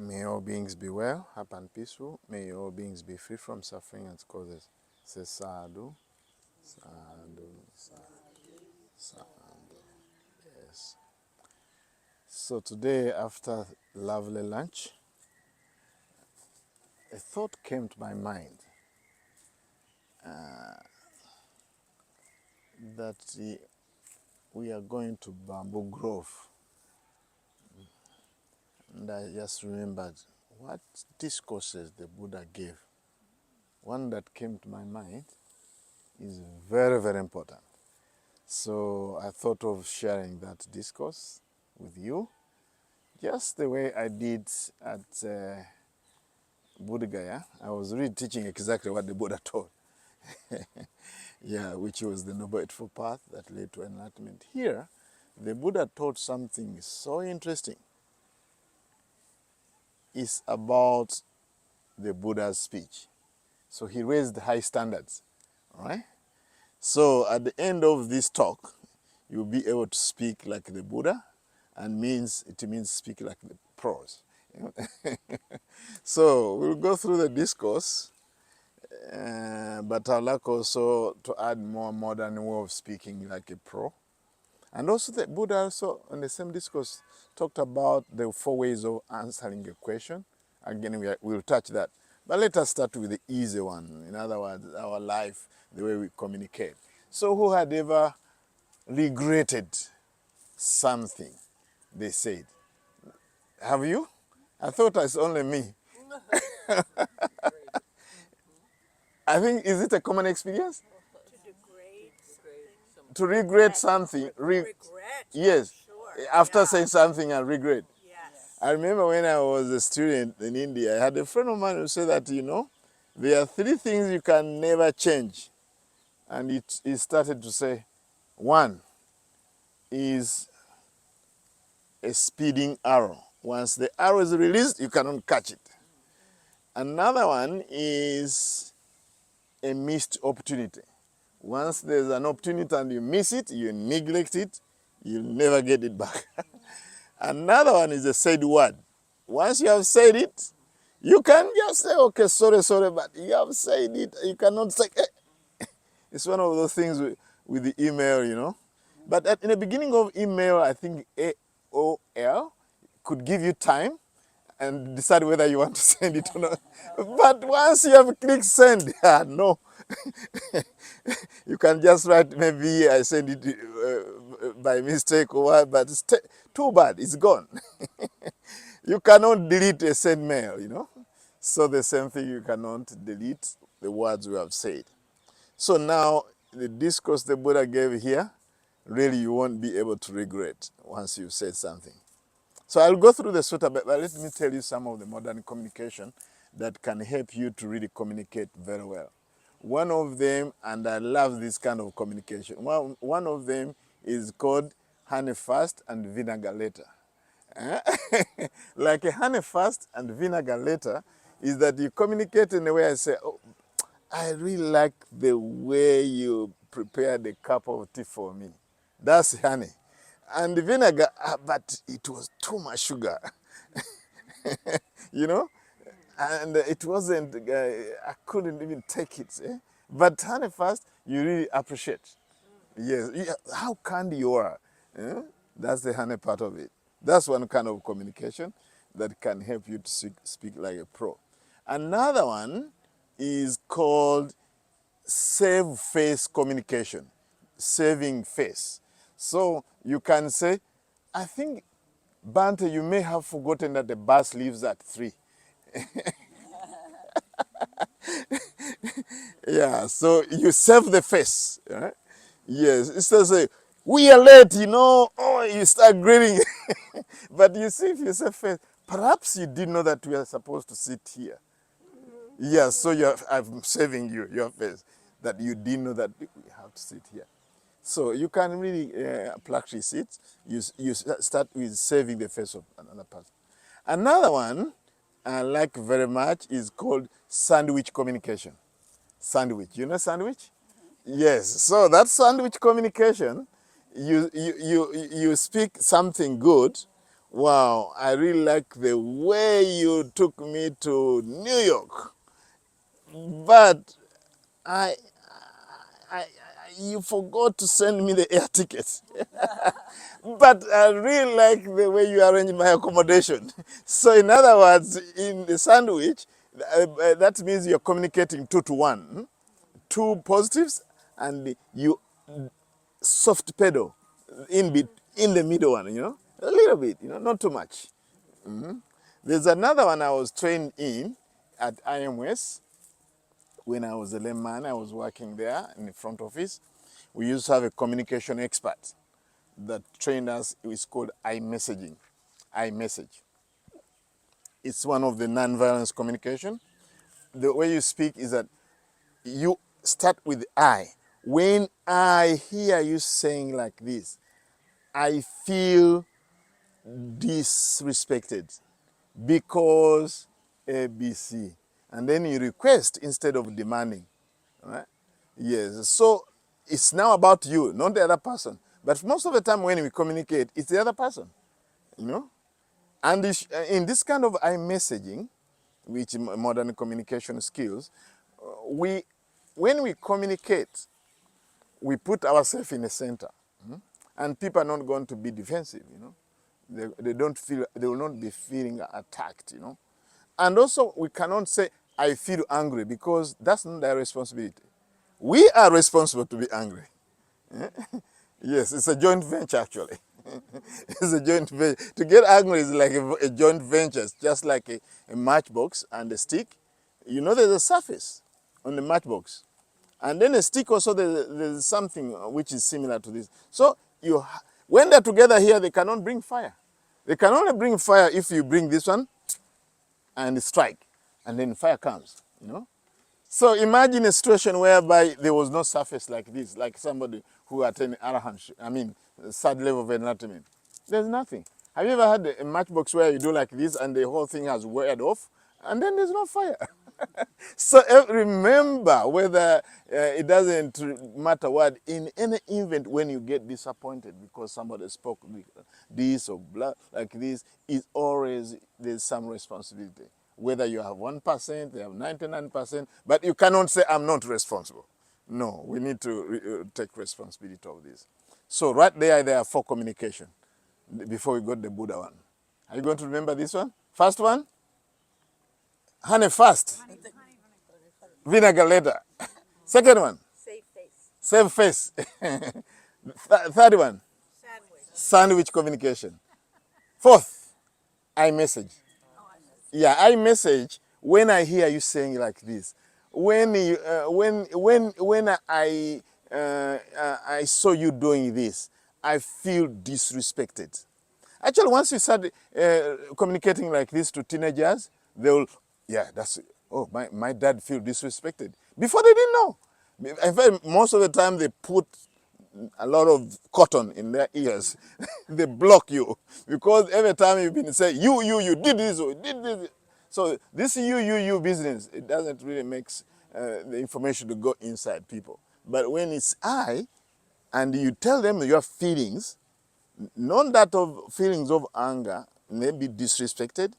May all beings be well, happy and peaceful. May all beings be free from suffering and causes. Say sadhu, sadhu, sadhu, sadhu. Yes. So today, after lovely lunch, a thought came to my mind that we are going to Bamboo Grove. And I just remembered what discourses the Buddha gave. One that came to my mind is very, very important. So I thought of sharing that discourse with you, just the way I did at Buddha Gaya. I was really teaching exactly what the Buddha taught. Yeah, which was the Noble Eightfold Path that led to enlightenment. Here, the Buddha taught something so interesting. It's about the Buddha's speech. So he raised high standards, all right? So at the end of this talk, you'll be able to speak like the Buddha, and it means speak like the pros. So we'll go through the discourse, but I'd like also to add more modern way of speaking like a pro. And also the Buddha also, in the same discourse, talked about the 4 ways of answering a question. Again, we'll touch that. But let us start with the easy one. In other words, our life, the way we communicate. So who had ever regretted something they said? Have you? I thought it's only me. I think, is it a common experience? To regret something. Regret. Yes. Sure. After Yeah. saying something and regret. Yes. I remember when I was a student in India, I had a friend of mine who said that, there are 3 things you can never change. And he started to say, one is a speeding arrow. Once the arrow is released, you cannot catch it. Another one is a missed opportunity. Once there's an opportunity and you miss it, you neglect it, you'll never get it back. Another one is a said word. Once you have said it, you can just say, okay, sorry, but you have said it, you cannot say, It's one of those things with the email, But in the beginning of email, I think AOL could give you time and decide whether you want to send it or not. But once you have clicked send, no. You can just write, maybe I send it by mistake or what, but it's too bad, it's gone. You cannot delete a sent mail, So the same thing, you cannot delete the words we have said. So now, the discourse the Buddha gave here, really you won't be able to regret once you've said something. So I'll go through the sutta, but let me tell you some of the modern communication that can help you to really communicate very well. One of them, and I love this kind of communication, one of them is called honey first and vinegar later. Like a honey first and vinegar later is that you communicate in a way I say, oh, I really like the way you prepared a cup of tea for me. That's honey. And the vinegar, but it was too much sugar. And it wasn't, I couldn't even take it. But honey first, you really appreciate. Yes, how kind you are. That's the honey part of it. That's one kind of communication that can help you to speak like a pro. Another one is called save face communication, saving face. So you can say, I think, Bhante, you may have forgotten that the bus leaves at 3. Yeah, so you save the face. Right? Yes, instead of say, we are late, you start grinning. But you see, if you say face, perhaps you didn't know that we are supposed to sit here. Yes, so I'm saving your face, that you didn't know that we have to sit here. So you can really practice it. You start with saving the face of another person. Another one I like very much is called sandwich communication. Sandwich, you know sandwich? Yes, so that sandwich communication, you speak something good Wow, I really like the way you took me to New York. But I, you forgot to send me the air ticket. But I really like the way you arrange my accommodation. So in other words, in the sandwich, that means you're communicating 2 to 1. Two positives and you soft pedal in the middle one, a little bit, not too much. There's another one I was trained in at IMS. When I was a layman, I was working there in the front office. We used to have a communication expert that trained us. It's called iMessaging. iMessage. It's one of the non-violence communication. The way you speak is that you start with I. When I hear you saying like this, I feel disrespected because ABC. And then you request instead of demanding. Right? Yes. So it's now about you, not the other person. But most of the time when we communicate, it's the other person. You know? And in this kind of iMessaging, which modern communication skills, when we communicate, we put ourselves in the center. And people are not going to be defensive, They don't feel, they will not be feeling attacked, And also, we cannot say, I feel angry, because that's not their responsibility. We are responsible to be angry. Yes, it's a joint venture, actually. It's a joint venture. To get angry is like a joint venture. It's just like a matchbox and a stick. There's a surface on the matchbox. And then a stick also, there's something which is similar to this. So when they're together here, they cannot bring fire. They can only bring fire if you bring this one and strike. And then fire comes. So imagine a situation whereby there was no surface like this, like somebody who attained arahant, third level of enlightenment. There's nothing. Have you ever had a matchbox where you do like this and the whole thing has weared off and then there's no fire? So remember, whether it doesn't matter what, in any event when you get disappointed because somebody spoke this or blah, like this, is always, there's some responsibility. Whether you have 1%, they have 99%, but you cannot say, I'm not responsible. No, we need to take responsibility of this. So right there are 4 communication before we got the Buddha one. Are you going to remember this one? First one? Honey first. Vinegar later. Second one? Save face. Save face. Third one? Sandwich. Sandwich communication. Fourth? iMessage. Yeah, iMessage, when I hear you saying like this, when I saw you doing this, I feel disrespected. Actually, once you start communicating like this to teenagers, they will, yeah, my dad feel disrespected. Before they didn't know. In fact, most of the time they put a lot of cotton in their ears. They block you. Because every time you've been saying, you did this or did this. So this you business, it doesn't really make the information to go inside people. But when it's I, and you tell them your feelings, not that of feelings of anger, maybe disrespected,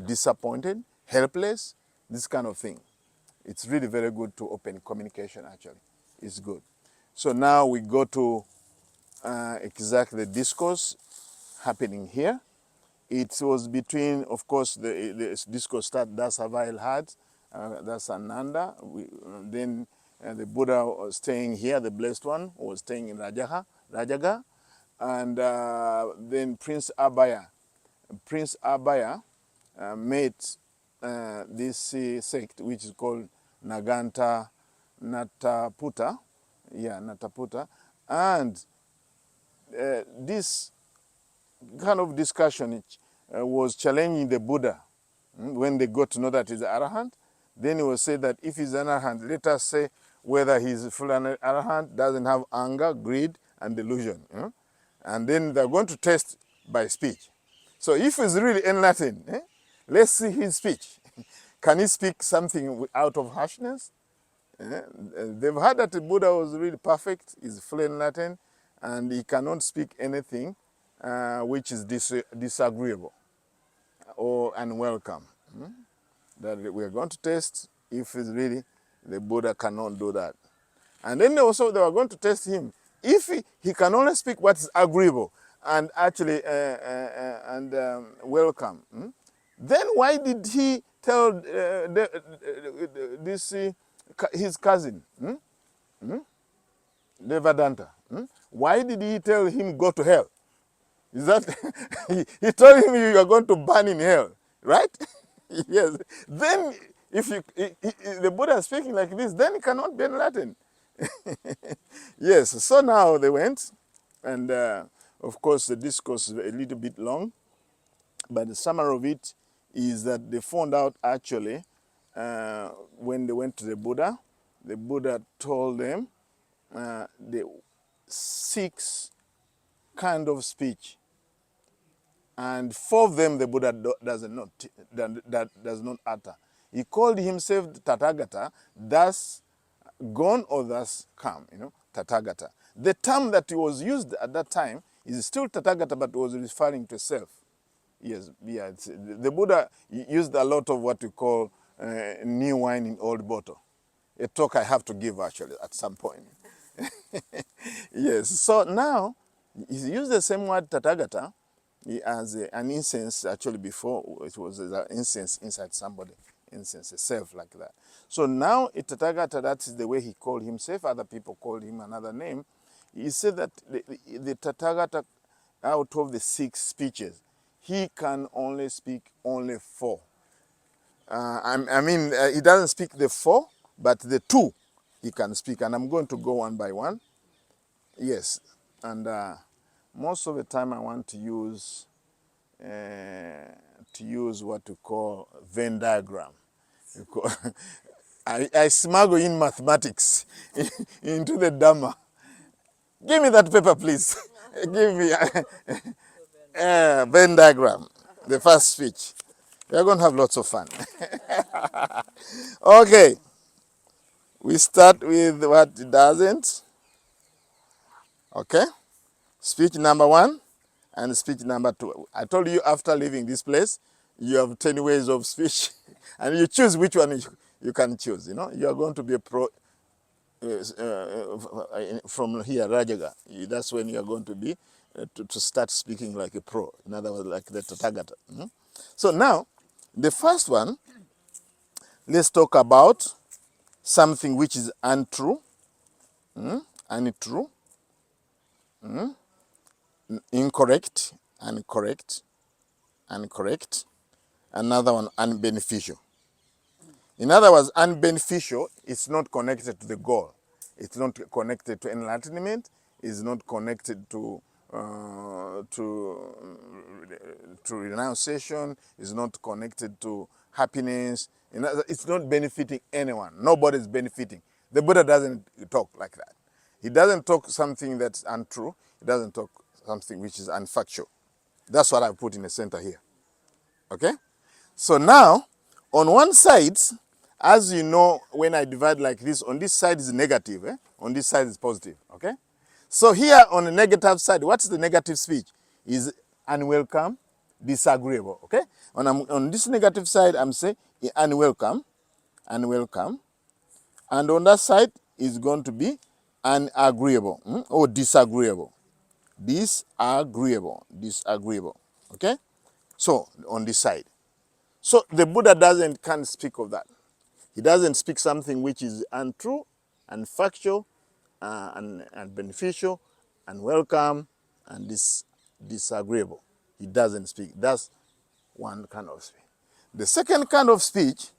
disappointed, helpless, this kind of thing. It's really very good to open communication, actually. It's good. So now we go to exactly the discourse happening here. It was between, of course, the discourse start, that's Avail had, that's Ananda. Then the Buddha was staying here, the blessed one was staying in Rajaga. And then Prince Abaya made this sect, which is called Nataputa. Yeah, Nataputa. And this kind of discussion was challenging the Buddha. When they got to know that he's an Arahant, then he will say that if he's an Arahant, let us say whether he's full Arahant, doesn't have anger, greed, and delusion. And then they're going to test by speech. So if he's really enlightened, let's see his speech. Can he speak something out of harshness? They've heard that the Buddha was really perfect, he's fully enlightened, and he cannot speak anything which is disagreeable or unwelcome. That we are going to test if it's really the Buddha cannot do that. And then also they were going to test him. If he can only speak what is agreeable and actually welcome, then why did he tell his cousin, Devadatta, why did he tell him go to hell? Is that he told him you are going to burn in hell, right? Yes. Then if the Buddha is speaking like this, then it cannot be enlightened. Yes. So now they went, and of course the discourse is a little bit long, but the summary of it is that they found out actually when they went to the Buddha told them the 6 kind of speech, and 4 of them the Buddha does not utter. He called himself Tathagata, thus gone or thus come, Tathagata. The term that was used at that time is still Tathagata, but was referring to self. Yes, yeah. The Buddha used a lot of what we call new wine in old bottle. A talk I have to give actually at some point. Yes, so now he used the same word Tathagata as an incense. Actually before it was an incense inside somebody, incense, a self like that. So now Tathagata, that is the way he called himself. Other people called him another name. He said that the Tathagata, out of the 6 speeches, he can only speak only 4. He doesn't speak the 4, but the 2 he can speak. And I'm going to go one by one. Yes, and most of the time I want to use what we call Venn diagram. I smuggle in mathematics into the Dhamma. Give me that paper, please. Give me a Venn diagram, the first speech. We are going to have lots of fun. Okay, we start with what it doesn't. Okay, speech number 1 and speech number 2. I told you after leaving this place, you have 10 ways of speech, and you choose which one you can choose. You are going to be a pro from here, Rajgir. That's when you are going to be to start speaking like a pro. In other words, like the Tathagata. So now, the first one, let's talk about something which is untrue, untrue, incorrect, incorrect, incorrect. Another one, unbeneficial. In other words, unbeneficial is not connected to the goal. It's not connected to enlightenment. It's not connected to renunciation. It's not connected to happiness. It's not benefiting anyone. Nobody's benefiting. The Buddha doesn't talk like that. He doesn't talk something that's untrue. He doesn't talk something which is unfactual. That's what I put in the center here. Okay? So now, on one side, as you know, when I divide like this, on this side is negative, on this side is positive, okay? So here on the negative side, what's the negative speech? Is unwelcome, disagreeable, okay? On this negative side, I'm saying unwelcome, unwelcome. And on that side is going to be unagreeable or disagreeable. Disagreeable, disagreeable, okay? So on this side. So the Buddha can't speak of that. He doesn't speak something which is untrue, unfactual, and beneficial, unwelcome, and disagreeable. He doesn't speak. That's one kind of speech. The second kind of speech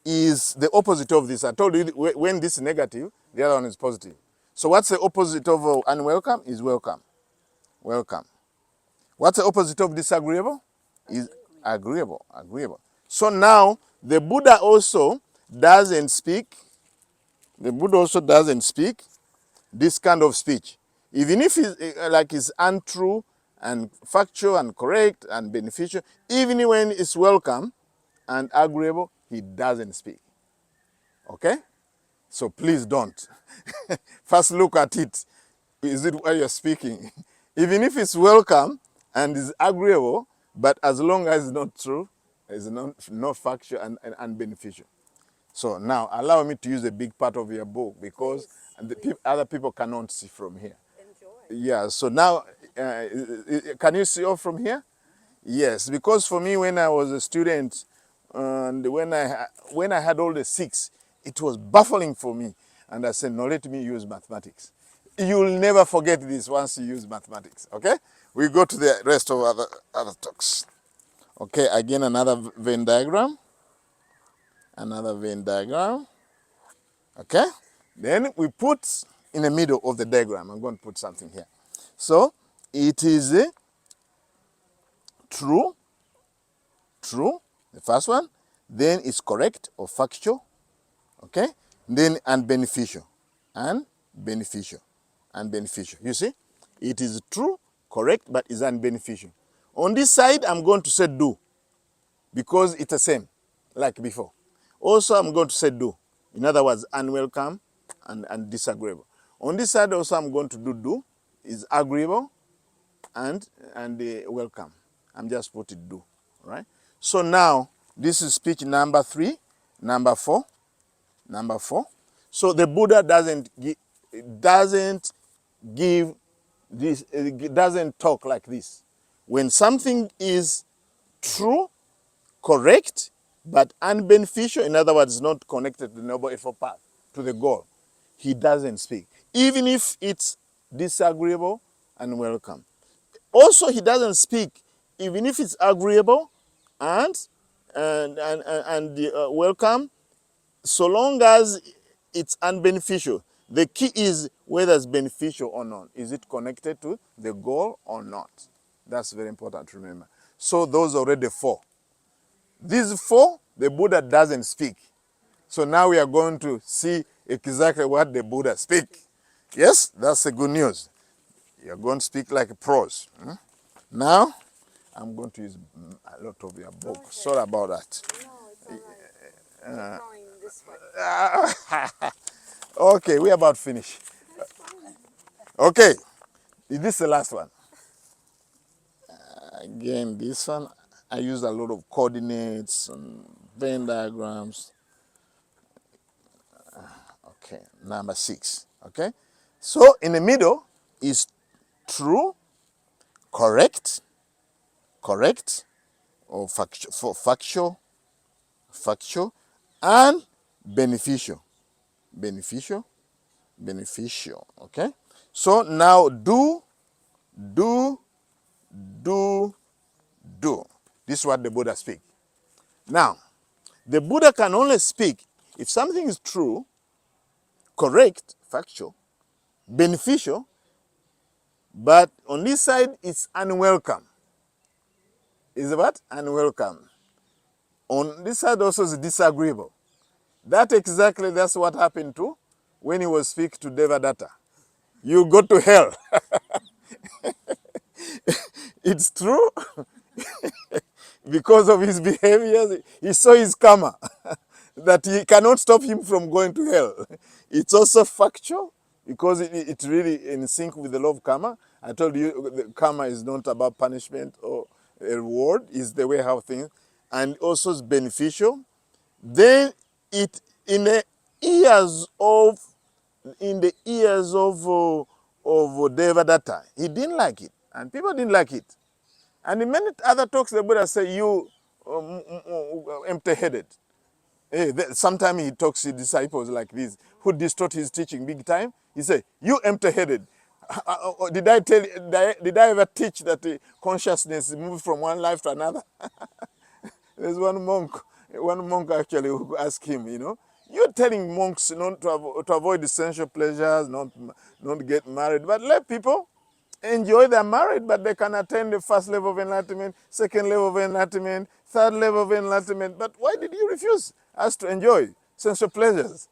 is the opposite of this. I told you when this is negative, the other one is positive. So what's the opposite of unwelcome? Is welcome. Welcome. What's the opposite of disagreeable? Is agreeable. Agreeable. So now the Buddha also doesn't speak. The Buddha also doesn't speak this kind of speech. Even if it's untrue and factual and correct and beneficial, even when it's welcome and agreeable, he doesn't speak. Okay? So please don't. First look at it. Is it what you're speaking? Even if it's welcome and is agreeable, but as long as it's not true, it's not factual and beneficial. So now allow me to use a big part of your book because other people cannot see from here. Enjoy. Yeah, so now, can you see all from here? Yes, because for me, when I was a student, and when I had all the 6, it was baffling for me. And I said, no, let me use mathematics. You'll never forget this once you use mathematics, okay? We go to the rest of other talks. Okay, again, another Venn diagram. Another Venn diagram, okay? Then we put in the middle of the diagram, I'm going to put something here. So it is true, the first one, then it's correct or factual, okay? Then and beneficial, and beneficial, and beneficial. You see, it is true, correct, but is unbeneficial. On this side, I'm going to say do, because it's the same, like before. Also, I'm going to say do. In other words, unwelcome and disagreeable. On this side, also, I'm going to do is agreeable and welcome. I'm just put it do, right? So now, this is speech number 3, number 4. So the Buddha doesn't give this, doesn't talk like this. When something is true, correct, but unbeneficial, in other words, not connected to the noble effort path, to the goal, he doesn't speak, even if it's disagreeable and welcome. Also, he doesn't speak, even if it's agreeable and welcome, so long as it's unbeneficial. The key is whether it's beneficial or not. Is it connected to the goal or not? That's very important to remember. So those are already 4. These 4, the Buddha doesn't speak. So now we are going to see exactly what the Buddha speak. Yes, that's the good news. You're going to speak like prose. Now, I'm going to use a lot of your book. Okay. Sorry about that. No, it's all right. Keep going this way. Okay, we're about to finish. Okay, this is the last one. Again, this one, I use a lot of coordinates and Venn diagrams. Okay, number 6. Okay, so in the middle is true, correct, or factual, and beneficial. Okay, so now do. This is what the Buddha speaks. Now, the Buddha can only speak if something is true, correct, factual, beneficial, but on this side it's unwelcome. Is what? Unwelcome. On this side also is disagreeable. That's what happened to when he was speaking to Devadatta. You go to hell. It's true. Because of his behavior, he saw his karma, that he cannot stop him from going to hell. It's also factual, because it's really in sync with the law of karma. I told you, the karma is not about punishment or a reward, it's the way how things, and also it's beneficial. Then it, in the ears of Devadatta, he didn't like it, and people didn't like it. And in many other talks, the Buddha say, you empty-headed. Hey, sometimes he talks to disciples like this, who distort his teaching big time. He say, you empty-headed. Did I ever teach that consciousness moves from one life to another? There's one monk actually who asked him, you're telling monks not to avoid essential pleasures, not get married, but let people enjoy their marriage, but they can attain the first level of enlightenment, second level of enlightenment, third level of enlightenment. But why did you refuse us to enjoy sensual pleasures?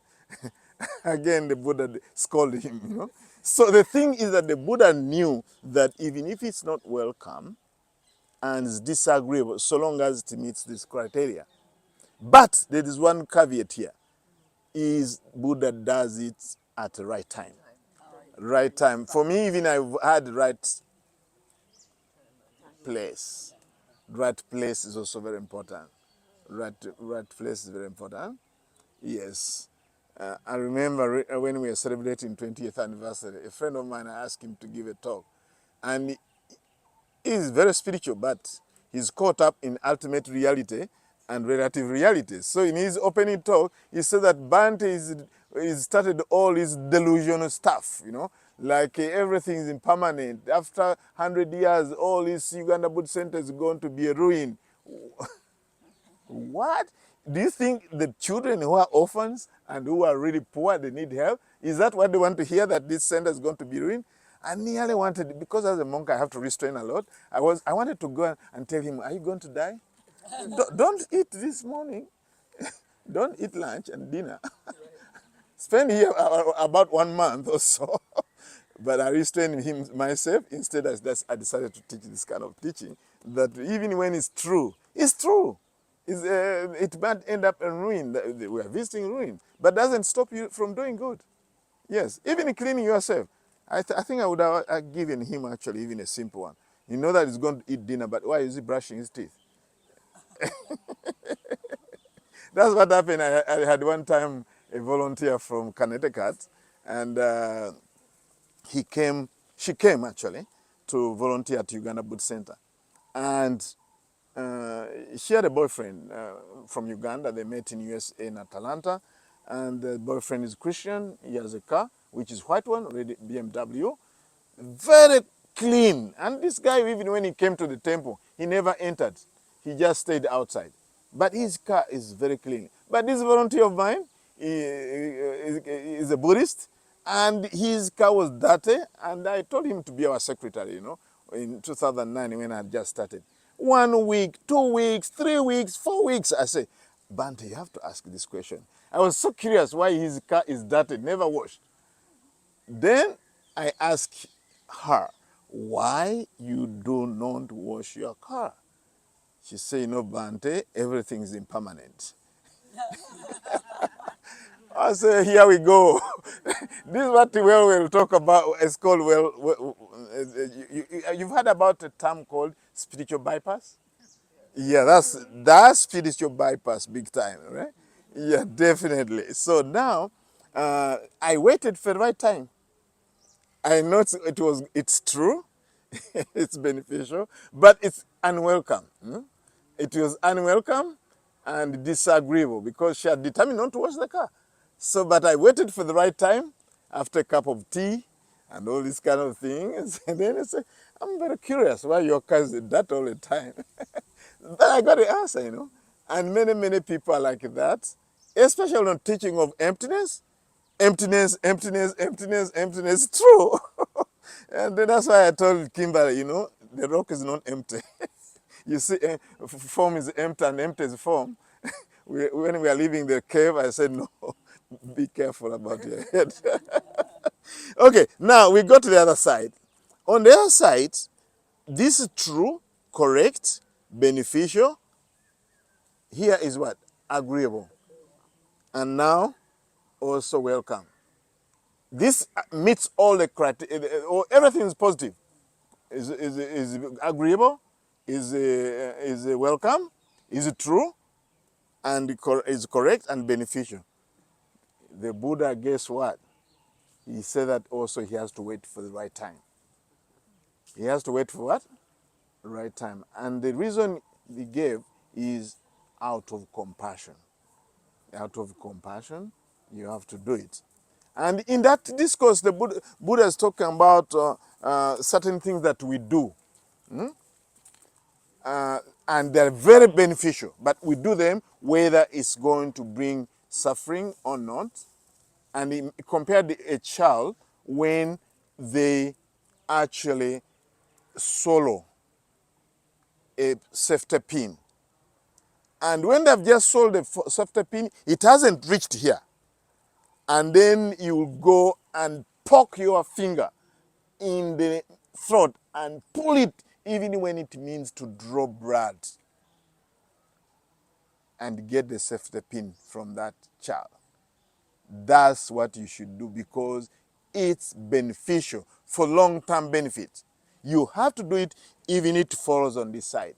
Again, the Buddha scolded him, So the thing is that the Buddha knew that even if it's not welcome and it's disagreeable, so long as it meets this criteria. But there is one caveat here, is Buddha does it at the right time. Right time. For me, even I've had right place. Right place is also very important. Right place is very important. Yes. I remember when we were celebrating 20th anniversary, a friend of mine, I asked him to give a talk. And he's very spiritual, but he's caught up in ultimate reality and relative reality. So in his opening talk, he said that Bhante is started all his delusional stuff, like everything is impermanent. After 100 years, all his Uganda Buddhist Center is going to be a ruin. What? Do you think the children who are orphans and who are really poor, they need help? Is that what they want to hear, that this center is going to be ruined? I nearly wanted, because as a monk I have to restrain a lot, I wanted to go and tell him, are you going to die? Don't eat this morning. Don't eat lunch and dinner. Spend here about 1 month or so. But I restrained him myself. Instead, I decided to teach this kind of teaching, that even when it's true, it's true. It might end up in ruin. We are visiting ruin, but doesn't stop you from doing good. Yes, even cleaning yourself. I think I would have given him actually even a simple one. You know that he's going to eat dinner, but why is he brushing his teeth? That's what happened. I had one time a volunteer from Connecticut, and she came actually to volunteer at Uganda Buddhist Center. And she had a boyfriend from Uganda. They met in USA in Atlanta. And the boyfriend is Christian. He has a car, which is white one, red BMW. Very clean. And this guy, even when he came to the temple, he never entered. He just stayed outside. But his car is very clean. But this volunteer of mine is a Buddhist, and his car was dirty, and I told him to be our secretary, in 2009 when I had just started. 1 week, 2 weeks, 3 weeks, 4 weeks. I say, Bhante, you have to ask this question. I was so curious why his car is dirty, never washed. Then I asked her, why you do not wash your car? She said, Bhante, everything is impermanent. I say, here we go. This is what we'll talk about. It's called, you've heard about a term called spiritual bypass? Yeah, that's spiritual bypass, big time, right? Yeah, definitely. So now, I waited for the right time. I know it's true, it's beneficial, but it's unwelcome. It was unwelcome and disagreeable because she had determined not to wash the car. So, but I waited for the right time after a cup of tea and all these kind of things. And then I said, I'm very curious why your car is that all the time. Then I got the answer. And many, many people are like that, especially on teaching of emptiness. Emptiness, emptiness, emptiness, emptiness. True. And then that's why I told Kimberly, the rock is not empty. You see, form is empty and empty is form. When we are leaving the cave, I said, no, be careful about your head. Okay, now we go to the other side. On the other side, this is true, correct, beneficial. Here is what? Agreeable. And now, also welcome. This meets all the criteria. Everything is positive. Is agreeable, is welcome, is true, and is correct and beneficial. The Buddha, guess what? He said that also he has to wait for the right time. He has to wait for what? The right time. And the reason he gave is out of compassion. Out of compassion, you have to do it. And in that discourse, the Buddha is talking about certain things that we do. And they're very beneficial, but we do them whether it's going to bring suffering or not. And he compared a child when they actually swallow a safety pin. And when they've just swallowed the safety pin, it hasn't reached here. And then you go and poke your finger in the throat and pull it even when it means to draw blood, and get the safety pin from that child. That's what you should do because it's beneficial for long-term benefit. You have to do it even if it falls on this side.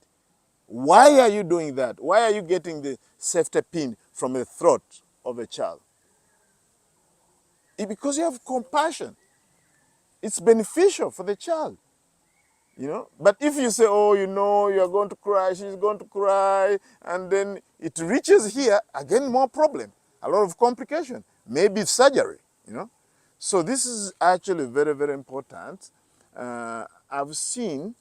Why are you doing that? Why are you getting the safety pin from the throat of a child? Because you have compassion. It's beneficial for the child. But if you say, oh, you're going to cry, she's going to cry, and then it reaches here, again, more problem, a lot of complication, maybe surgery. So this is actually very, very important. I've seen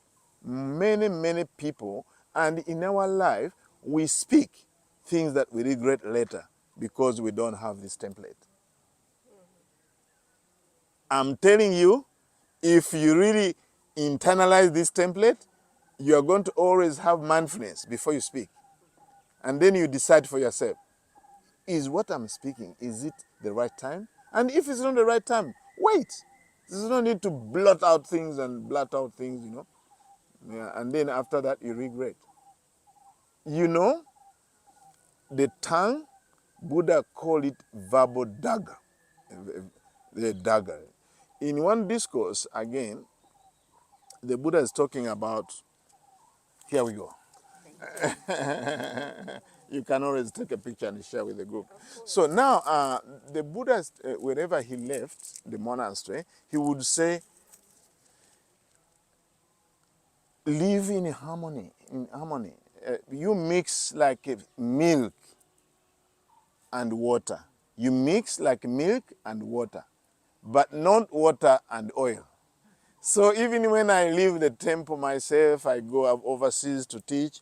many, many people, and in our life, we speak things that we regret later because we don't have this template. I'm telling you, if you really internalize this template, you are going to always have mindfulness before you speak. And then you decide for yourself, is what I'm speaking, is it the right time? And if it's not the right time, wait. There's no need to blot out things and blot out things. Yeah, and then after that, you regret. The tongue, Buddha called it verbal dagger. The dagger. In one discourse, again, the Buddha is talking about, here we go. You can always take a picture and share with the group. So now, the Buddha, wherever he left the monastery, he would say, live in harmony. You mix like milk and water. You mix like milk and water, but not water and oil. So even when I leave the temple myself, I go overseas to teach,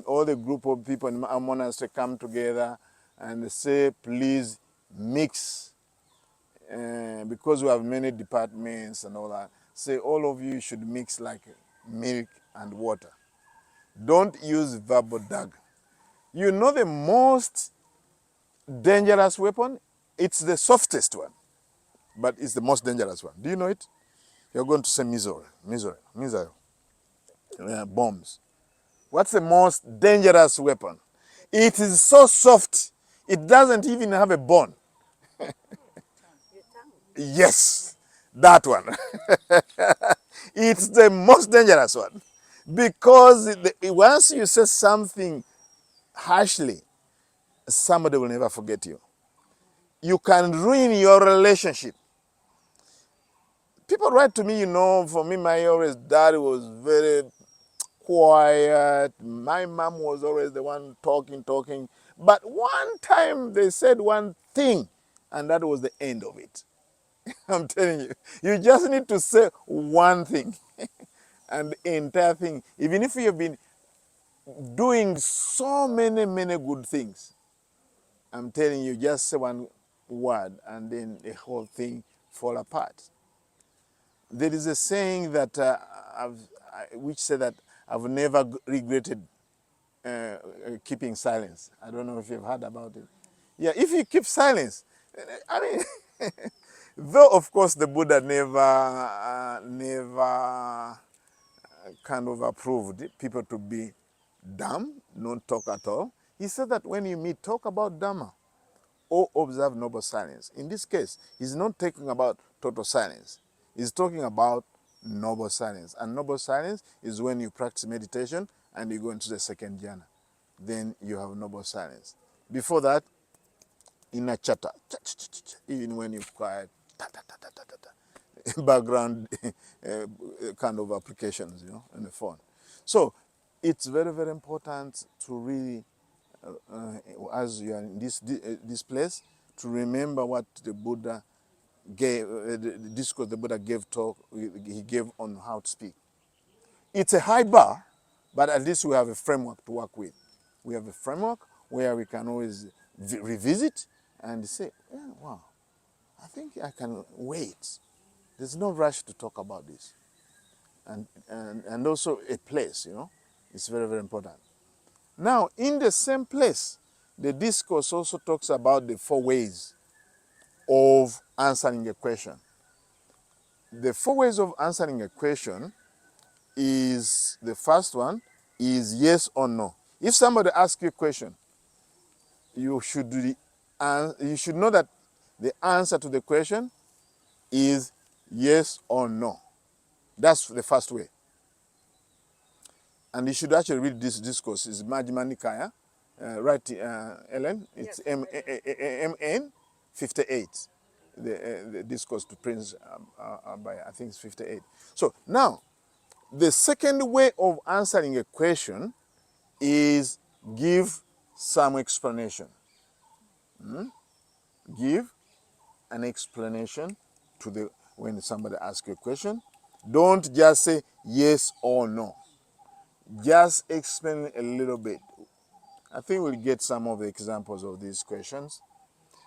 all the group of people in our monastery come together and they say, please mix, because we have many departments and all that. Say, all of you should mix like milk and water. Don't use verbal dagger. The most dangerous weapon? It's the softest one, but it's the most dangerous one. Do you know it? You're going to say missile, bombs. What's the most dangerous weapon? It is so soft, it doesn't even have a bone. Your tongue. Yes, that one. It's the most dangerous one. Because once you say something harshly, somebody will never forget you. You can ruin your relationship. People write to me, for me, my always dad was very quiet. My mom was always the one talking. But one time they said one thing, and that was the end of it. I'm telling you, you just need to say one thing, and the entire thing, even if you've been doing so many, many good things, I'm telling you, just say one word, and then the whole thing fall apart. There is a saying that which said that I've never regretted keeping silence. I don't know if you've heard about it. Yeah, if you keep silence, I mean, though of course the Buddha never kind of approved people to be dumb, not talk at all. He said that when you meet, talk about Dhamma or observe noble silence. In this case, he's not talking about total silence. He's talking about noble silence. And noble silence is when you practice meditation and you go into the second jhana. Then you have noble silence. Before that, inner chatter, even when you're quiet, background kind of applications, on the phone. So it's very, very important to really, as you are in this place, to remember what the Buddha gave, the discourse the Buddha he gave on how to speak. It's a high bar, but at least we have a framework to work with. We have a framework where we can always revisit and say, yeah, wow, I think I can wait. There's no rush to talk about this. And also a place, it's very, very important. Now, in the same place, the discourse also talks about the 4 ways of answering a question. The 4 ways of answering a question is, the first one is yes or no. If somebody asks you a question, you should know that the answer to the question is yes or no. That's the first way. And you should actually read this discourse. It's Majjhima Nikaya. Right, Ellen? It's Yes, MN 58. The discourse to Prince Abaya. I think it's 58. So now, the second way of answering a question is give some explanation. Give an explanation to the when somebody asks you a question. Don't just say yes or no. Just explain a little bit. I think we'll get some of the examples of these questions.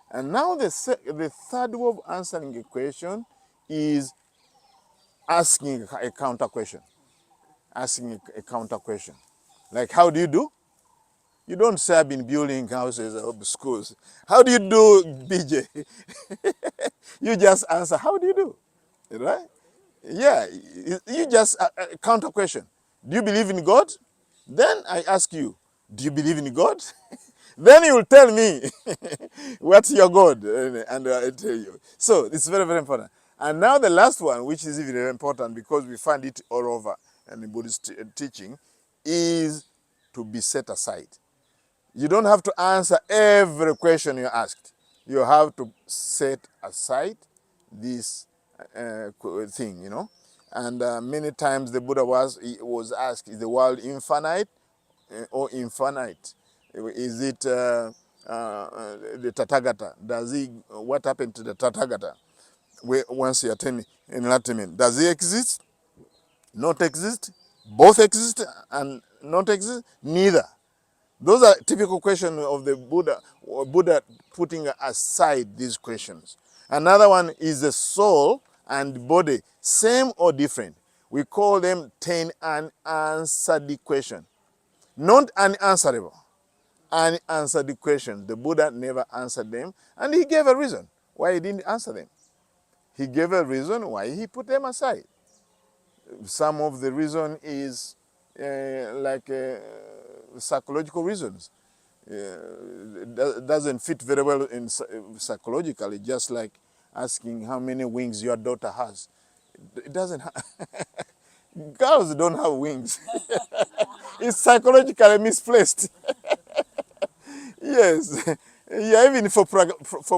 And now the third way of answering a question is asking a counter question. Asking a counter question. Like, how do you do? You don't say I've been building houses or schools. How do you do, BJ? You just answer, how do you do? Right? Yeah, you just counter question. Do you believe in God? Then I ask you, do you believe in God? Then you will tell me what's your God, and I tell you. So it's very, very important. And now the last one, which is even very important because we find it all over in the Buddhist teaching, is to be set aside. You don't have to answer every question you're asked. You have to set aside this thing, you know. And many times the Buddha was asked, is the world infinite or infinite? Is it the Tathagata? What happened to the Tathagata once he attained enlightenment? Does he exist? Not exist? Both exist and not exist? Neither. Those are typical questions of the Buddha, or Buddha putting aside these questions. Another one is the soul and body, same or different. We call them 10 unanswered questions. Not unanswerable, unanswered questions. The Buddha never answered them, and he gave a reason why he didn't answer them. He gave a reason why he put them aside. Some of the reason is psychological reasons. It doesn't fit very well in psychologically, just like asking how many wings your daughter has. It doesn't girls don't have wings. It's psychologically misplaced. Yes. Yeah, even for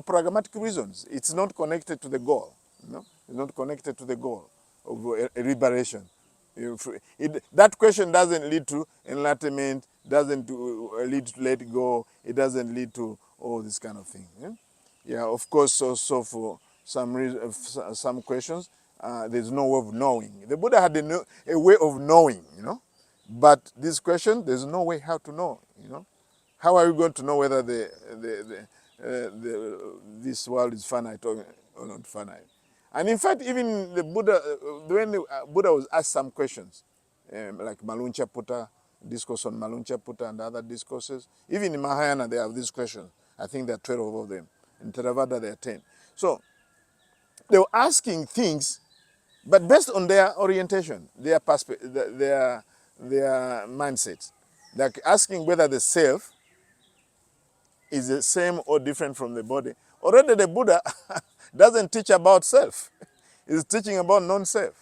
pragmatic reasons. It's not connected to the goal. No? It's not connected to the goal of liberation. That question doesn't lead to enlightenment, doesn't lead to let go, it doesn't lead to all this kind of thing. Yeah, of course, also for some questions, there's no way of knowing. The Buddha had a way of knowing, you know. But this question, there's no way how to know, you know. How are you going to know whether this world is finite or not finite? And in fact, even the Buddha, when the Buddha was asked some questions, like Maluncha Putta, discourse on Maluncha Putta and other discourses, even in Mahayana they have these questions. I think there are 12 of them. In Theravada there are 10. So they were asking things, but based on their orientation, their perspective, their mindset. Like asking whether the self is the same or different from the body. Already the Buddha doesn't teach about self. He's teaching about non-self.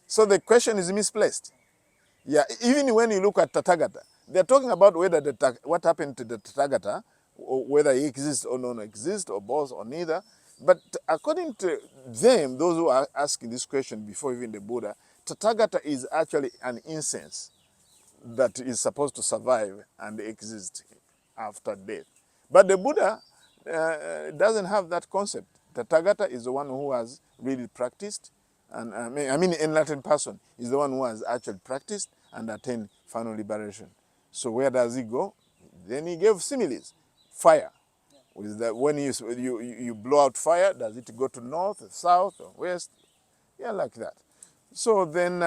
So the question is misplaced. Yeah, even when you look at Tathagata, they're talking about whether what happened to the Tathagata, or whether he exists or don't exist, or both, or neither. But according to them, those who are asking this question before even the Buddha, Tathagata is actually an incense that is supposed to survive and exist after death. But the Buddha doesn't have that concept. Tathagata is the one who has really practiced, and enlightened person is the one who has actually practiced and attained final liberation. So where does he go? Then he gave similes. Fire. With that, when you blow out fire, does it go to north, south, or west? Yeah, like that. So then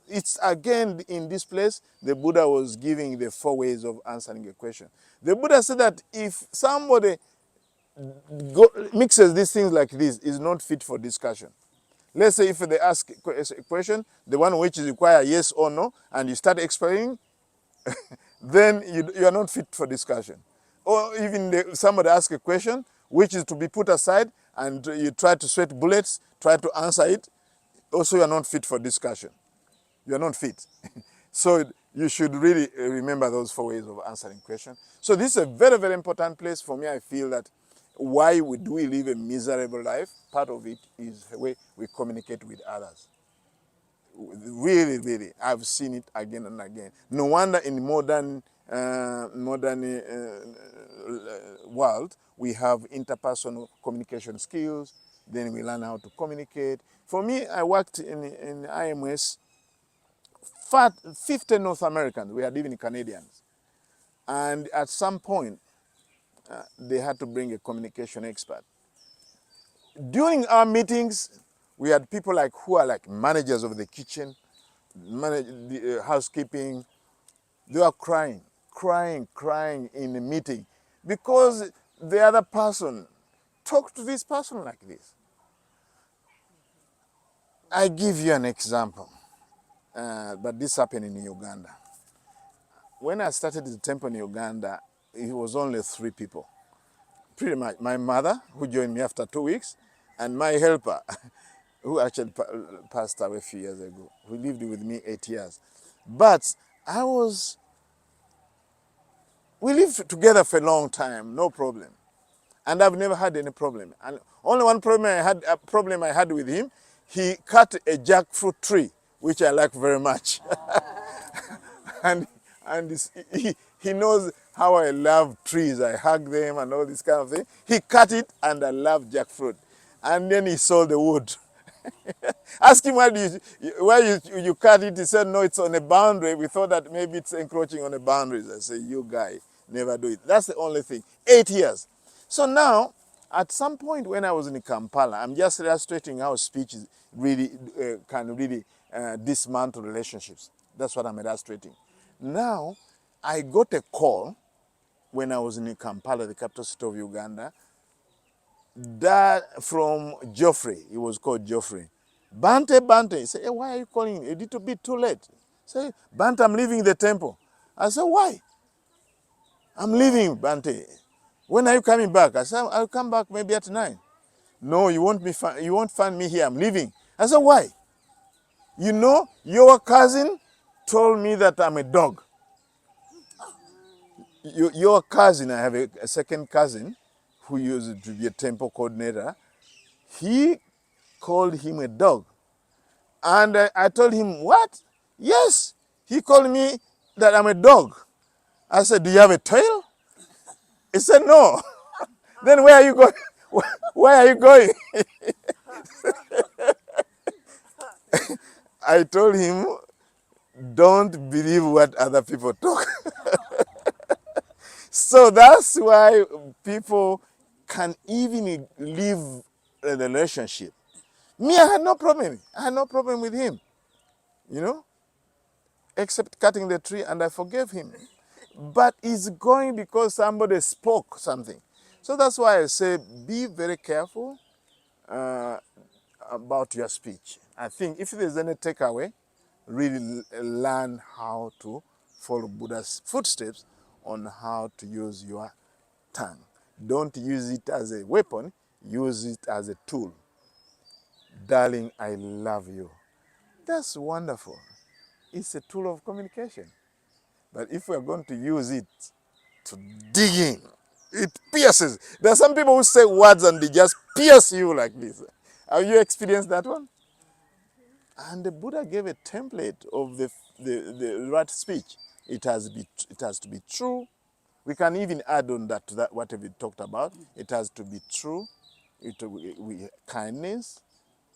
it's again in this place, the Buddha was giving the 4 ways of answering a question. The Buddha said that if somebody mixes these things like this, is not fit for discussion. Let's say if they ask a question, the one which require yes or no, and you start explaining, then you are not fit for discussion. Or even somebody asks a question which is to be put aside, and you try to sweat bullets, try to answer it, also you are not fit for discussion. You're not fit. So you should really remember those 4 ways of answering questions. So this is a very, very important place for me. I feel that why do we live a miserable life? Part of it is the way we communicate with others. Really, really, I've seen it again and again. No wonder in modern world we have interpersonal communication skills. Then we learn how to communicate. For me, I worked in IMS. 50 North Americans, we had even Canadians. And at some point, they had to bring a communication expert. During our meetings, we had people who are like managers of the kitchen, manage the housekeeping. They were crying in the meeting because the other person talked to this person like this. I give you an example, but this happened in Uganda. When I started the temple in Uganda, it was only 3 people. Pretty much my mother, who joined me after 2 weeks, and my helper, who actually passed away a few years ago, who lived with me 8 years. But we lived together for a long time, no problem. And I've never had any problem. And only one problem I had with him, he cut a jackfruit tree, which I like very much. and he knows how I love trees. I hug them and all this kind of thing. He cut it, and I love jackfruit. And then he sold the wood. Ask him why you cut it. He said, no, it's on a boundary. We thought that maybe it's encroaching on the boundaries. I say, you guy, never do it. That's the only thing. 8 years. So now, at some point when I was in Kampala, I'm just illustrating how speech is really can really dismantle relationships. That's what I'm illustrating. Now, I got a call when I was in Kampala, the capital city of Uganda, that from Geoffrey. He was called Geoffrey. Bhante. He said, hey, why are you calling? A little bit too late. Say, Bhante, I'm leaving the temple. I said, why? I'm leaving, Bhante. When are you coming back? I said, I'll come back maybe at 9. No, you won't find me here. I'm leaving. I said, why? You know, your cousin told me that I'm a dog. Your cousin, I have a second cousin who used to be a temple coordinator. He called him a dog. And I told him, what? Yes. He called me that I'm a dog. I said, do you have a tail? He said, no. Then where are you going? Where are you going? I told him, don't believe what other people talk. So that's why people can even leave a relationship. Me, I had no problem. I had no problem with him, you know, except cutting the tree, and I forgave him. But it's going because somebody spoke something. So that's why I say be very careful about your speech. I think if there's any takeaway, really learn how to follow Buddha's footsteps on how to use your tongue. Don't use it as a weapon, use it as a tool. Darling, I love you. That's wonderful. It's a tool of communication. But if we're going to use it to dig in, it pierces. There are some people who say words and they just pierce you like this. Have you experienced that one? And the Buddha gave a template of the right speech. It has to be true. We can even add on that to that what we talked about. It has to be true. It with kindness,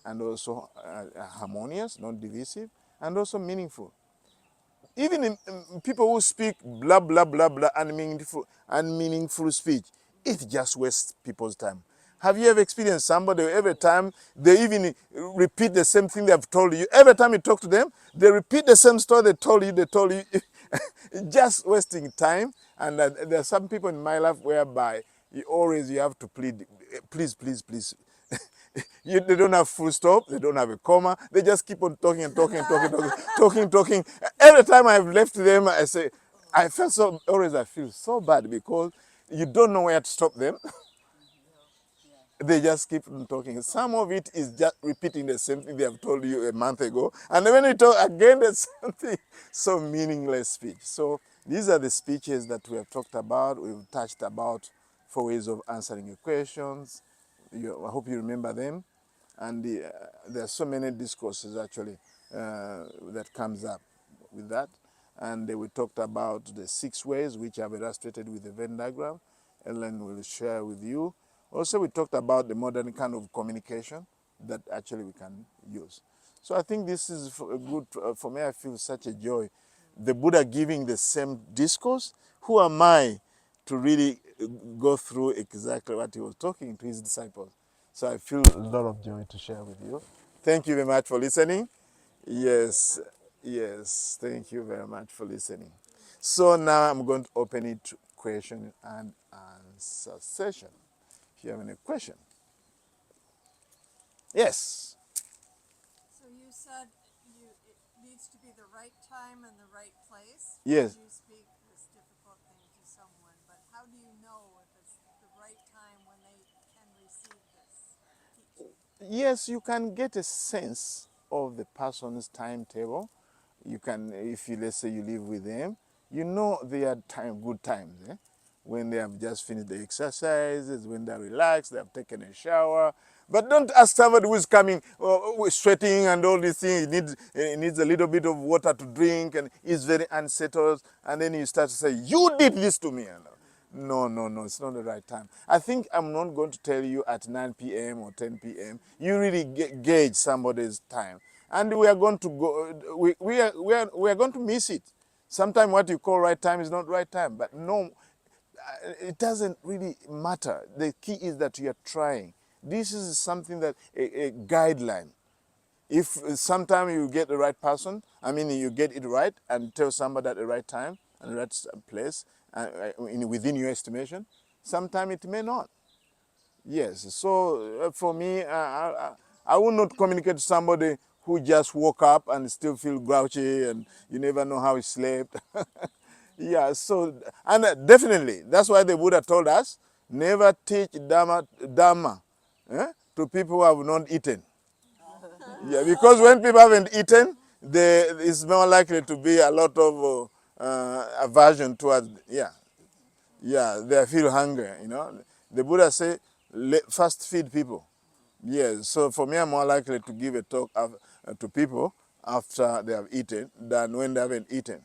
and also harmonious, not divisive, and also meaningful. Even in people who speak blah, blah, blah, blah, unmeaningful speech, it just wastes people's time. Have you ever experienced somebody every time they even repeat the same thing they've told you? Every time you talk to them, they repeat the same story they told you, just wasting time. And there are some people in my life whereby you have to plead, please, please, please. They don't have full stop, they don't have a comma, they just keep on talking and talking and talking. Every time I've left them, I feel so bad because you don't know where to stop them. They just keep on talking. Some of it is just repeating the same thing they have told you a month ago. And then when you talk again, there's something so meaningless speech. So these are the speeches that we have talked about, we've touched about for ways of answering your questions. I hope you remember them. And there are so many discourses actually that comes up with that. And we talked about the 6 ways which I've illustrated with the Venn diagram. Ellen will share with you. Also, we talked about the modern kind of communication that actually we can use. So I think this is a good, for me I feel such a joy. The Buddha giving the same discourse. Who am I to really go through exactly what he was talking to his disciples? So I feel a lot of joy to share with you. Thank you very much for listening. Yes, yes, thank you very much for listening. So now I'm going to open it to question and answer session. If you have any question. Yes. So you said it needs to be the right time and the right place. Yes. When you speak this difficult thing to someone, but how do you know if it's the right time when they can receive this teaching? Yes, you can get a sense of the person's timetable. You can, if you, let's say you live with them, you know their time, good times. When they have just finished the exercises, when they're relaxed, they have taken a shower. But don't ask somebody who's coming, sweating and all these things. He needs a little bit of water to drink and he's very unsettled. And then you start to say, you did this to me. No, no, no, it's not the right time. I think I'm not going to tell you at 9 p.m. or 10 p.m. You really gauge somebody's time. And we are going to go, we are going to miss it. Sometimes what you call right time is not right time. But no, it doesn't really matter. The key is that you are trying. This is something that, a guideline. If sometime you get the right person, I mean you get it right and tell somebody at the right time and the right place within your estimation, sometime it may not. Yes, so for me, I will not communicate to somebody who just woke up and still feel grouchy and you never know how he slept. Yeah, so, and definitely, that's why the Buddha told us, never teach Dharma to people who have not eaten. Yeah, because when people haven't eaten, it's more likely to be a lot of aversion towards, they feel hunger, The Buddha say, first feed people. Yes, so for me, I'm more likely to give a talk to people after they have eaten than when they haven't eaten.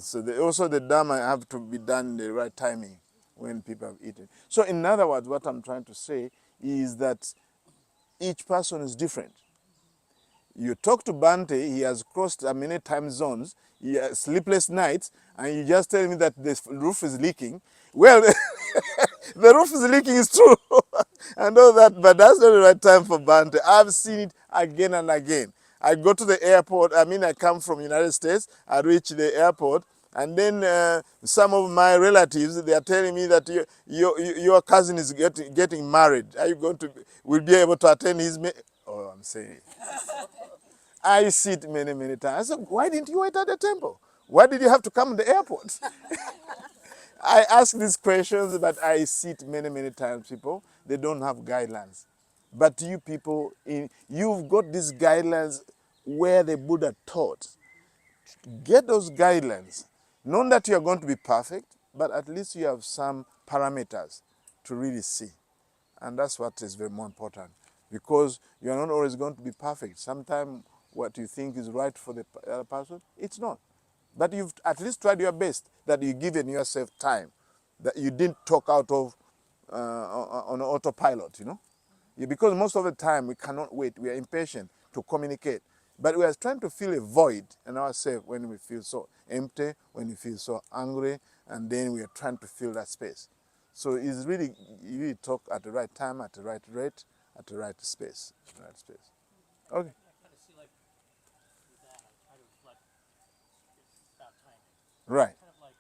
So also the Dharma have to be done in the right timing when people have eaten. So in other words, what I'm trying to say is that each person is different. You talk to Bhante, he has crossed many time zones, he has sleepless nights, and you just tell me that the roof is leaking. Well, the roof is leaking is true. I know that, but that's not the right time for Bhante. I've seen it again and again. I go to the airport, I come from United States, I reach the airport, and then some of my relatives, they are telling me that your cousin is getting married. Are you going to, will be able to attend his, oh, I'm saying. I see it many, many times. I said, why didn't you wait at the temple? Why did you have to come to the airport? I ask these questions, but I see it many, many times, people. They don't have guidelines. But you people, you've got these guidelines where the Buddha taught. Get those guidelines. Not that you're going to be perfect, but at least you have some parameters to really see. And that's what is very more important. Because you're not always going to be perfect. Sometimes what you think is right for the other person, it's not. But you've at least tried your best, that you've given yourself time, that you didn't talk out of on autopilot, Because most of the time we cannot wait, we are impatient to communicate. But we are trying to fill a void in ourselves when we feel so empty, when we feel so angry, and then we are trying to fill that space. So it's really, you really talk at the right time, at the right rate, at the right space. Okay. I kind of see like with that, I try to reflect. It's about timing. Right. Kind of like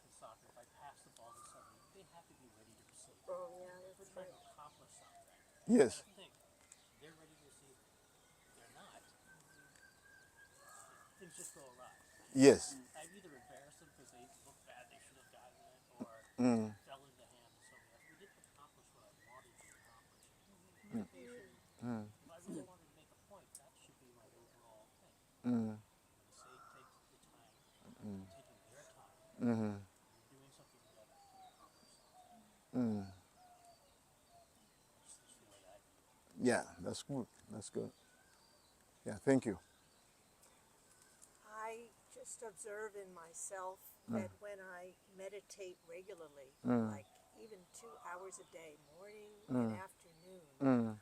in soccer, if I pass the ball to somebody, they have to be ready to receive it. Oh yeah, If we're trying to accomplish something, Yes. I think they're ready to receive it. If they're not, things just go awry. Yes. I've either embarrassed them because they looked bad, they should have gotten it, or Mm. fell into the hands of somebody else. We didn't accomplish what I wanted to accomplish. If I really wanted to make a point, that should be my overall thing. Say take the time, taking their time, and you're doing something together to accomplish something. That's just the way I view it. Yeah, that's good. That's good. Yeah, thank you. I just observe in myself that when I meditate regularly, like even 2 hours a day, morning and afternoon,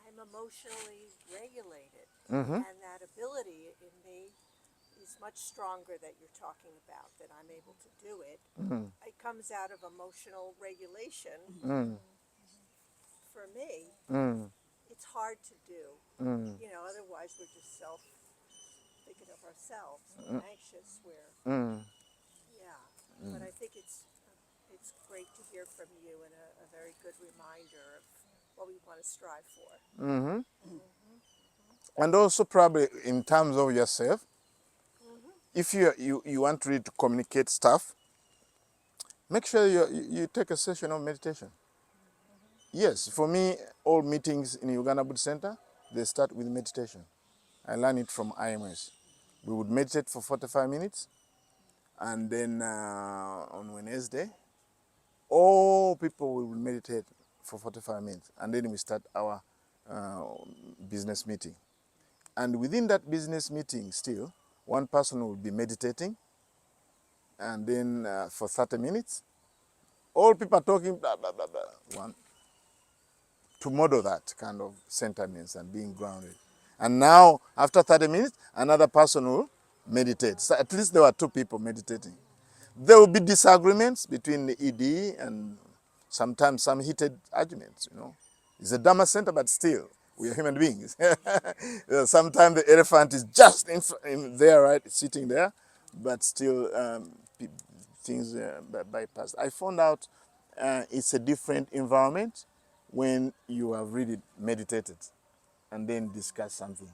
I'm emotionally regulated. And that ability in me is much stronger that you're talking about, that I'm able to do it. It comes out of emotional regulation. For me, it's hard to do. You know, otherwise we're just thinking of ourselves. We're anxious. Yeah. But I think it's great to hear from you and a very good reminder of what we want to strive for. And also probably in terms of yourself, if you want really to communicate stuff, make sure you take a session of meditation. Yes, for me, all meetings in Uganda Buddhist Center, they start with meditation. I learned it from IMS. We would meditate for 45 minutes, and then on Wednesday, all people will meditate for 45 minutes, and then we start our business meeting. And within that business meeting still, one person will be meditating, and then for 30 minutes, all people are talking, blah, blah, blah, blah. To model that kind of sentiments and being grounded. And now, after 30 minutes, another person will meditate. So at least there were two people meditating. There will be disagreements between the ED and sometimes some heated arguments, you know. It's a Dharma center, but still, we are human beings. Sometimes the elephant is just in there, right, sitting there, but still things bypass. I found out it's a different environment when you have really meditated and then discuss something.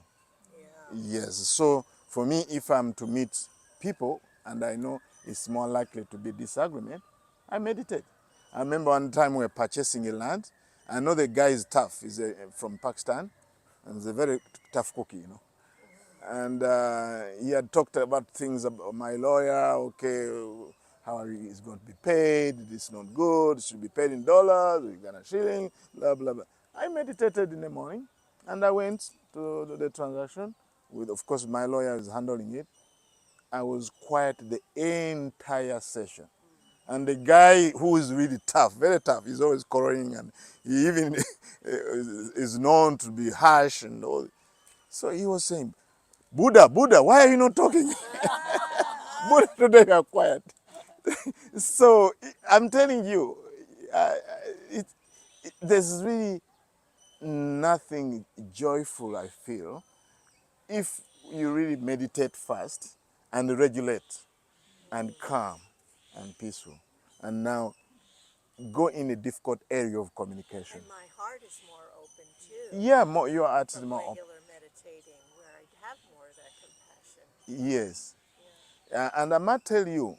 Yeah. Yes, so for me, if I'm to meet people and I know it's more likely to be disagreement, I meditate. I remember one time we were purchasing a land. I know the guy is tough. He's from Pakistan, and he's a very tough cookie, you know. And he had talked about things about my lawyer, okay, how he's going to be paid, it's not good, it should be paid in dollars, we got a shilling, blah, blah, blah. I meditated in the morning, and I went to the transaction with, of course, my lawyer is handling it. I was quiet the entire session. And the guy who is really tough, very tough, he's always quarreling, and he even is known to be harsh and all. So he was saying, Buddha, why are you not talking? Buddha, today you are quiet. So I'm telling you, there's really nothing joyful, I feel, if you really meditate fast and regulate and calm and peaceful. And now go in a difficult area of communication. And my heart is more open too. Yeah, more, your heart is From more open. regular meditating, where I have more of that compassion. Yes. Yeah. And I might tell you,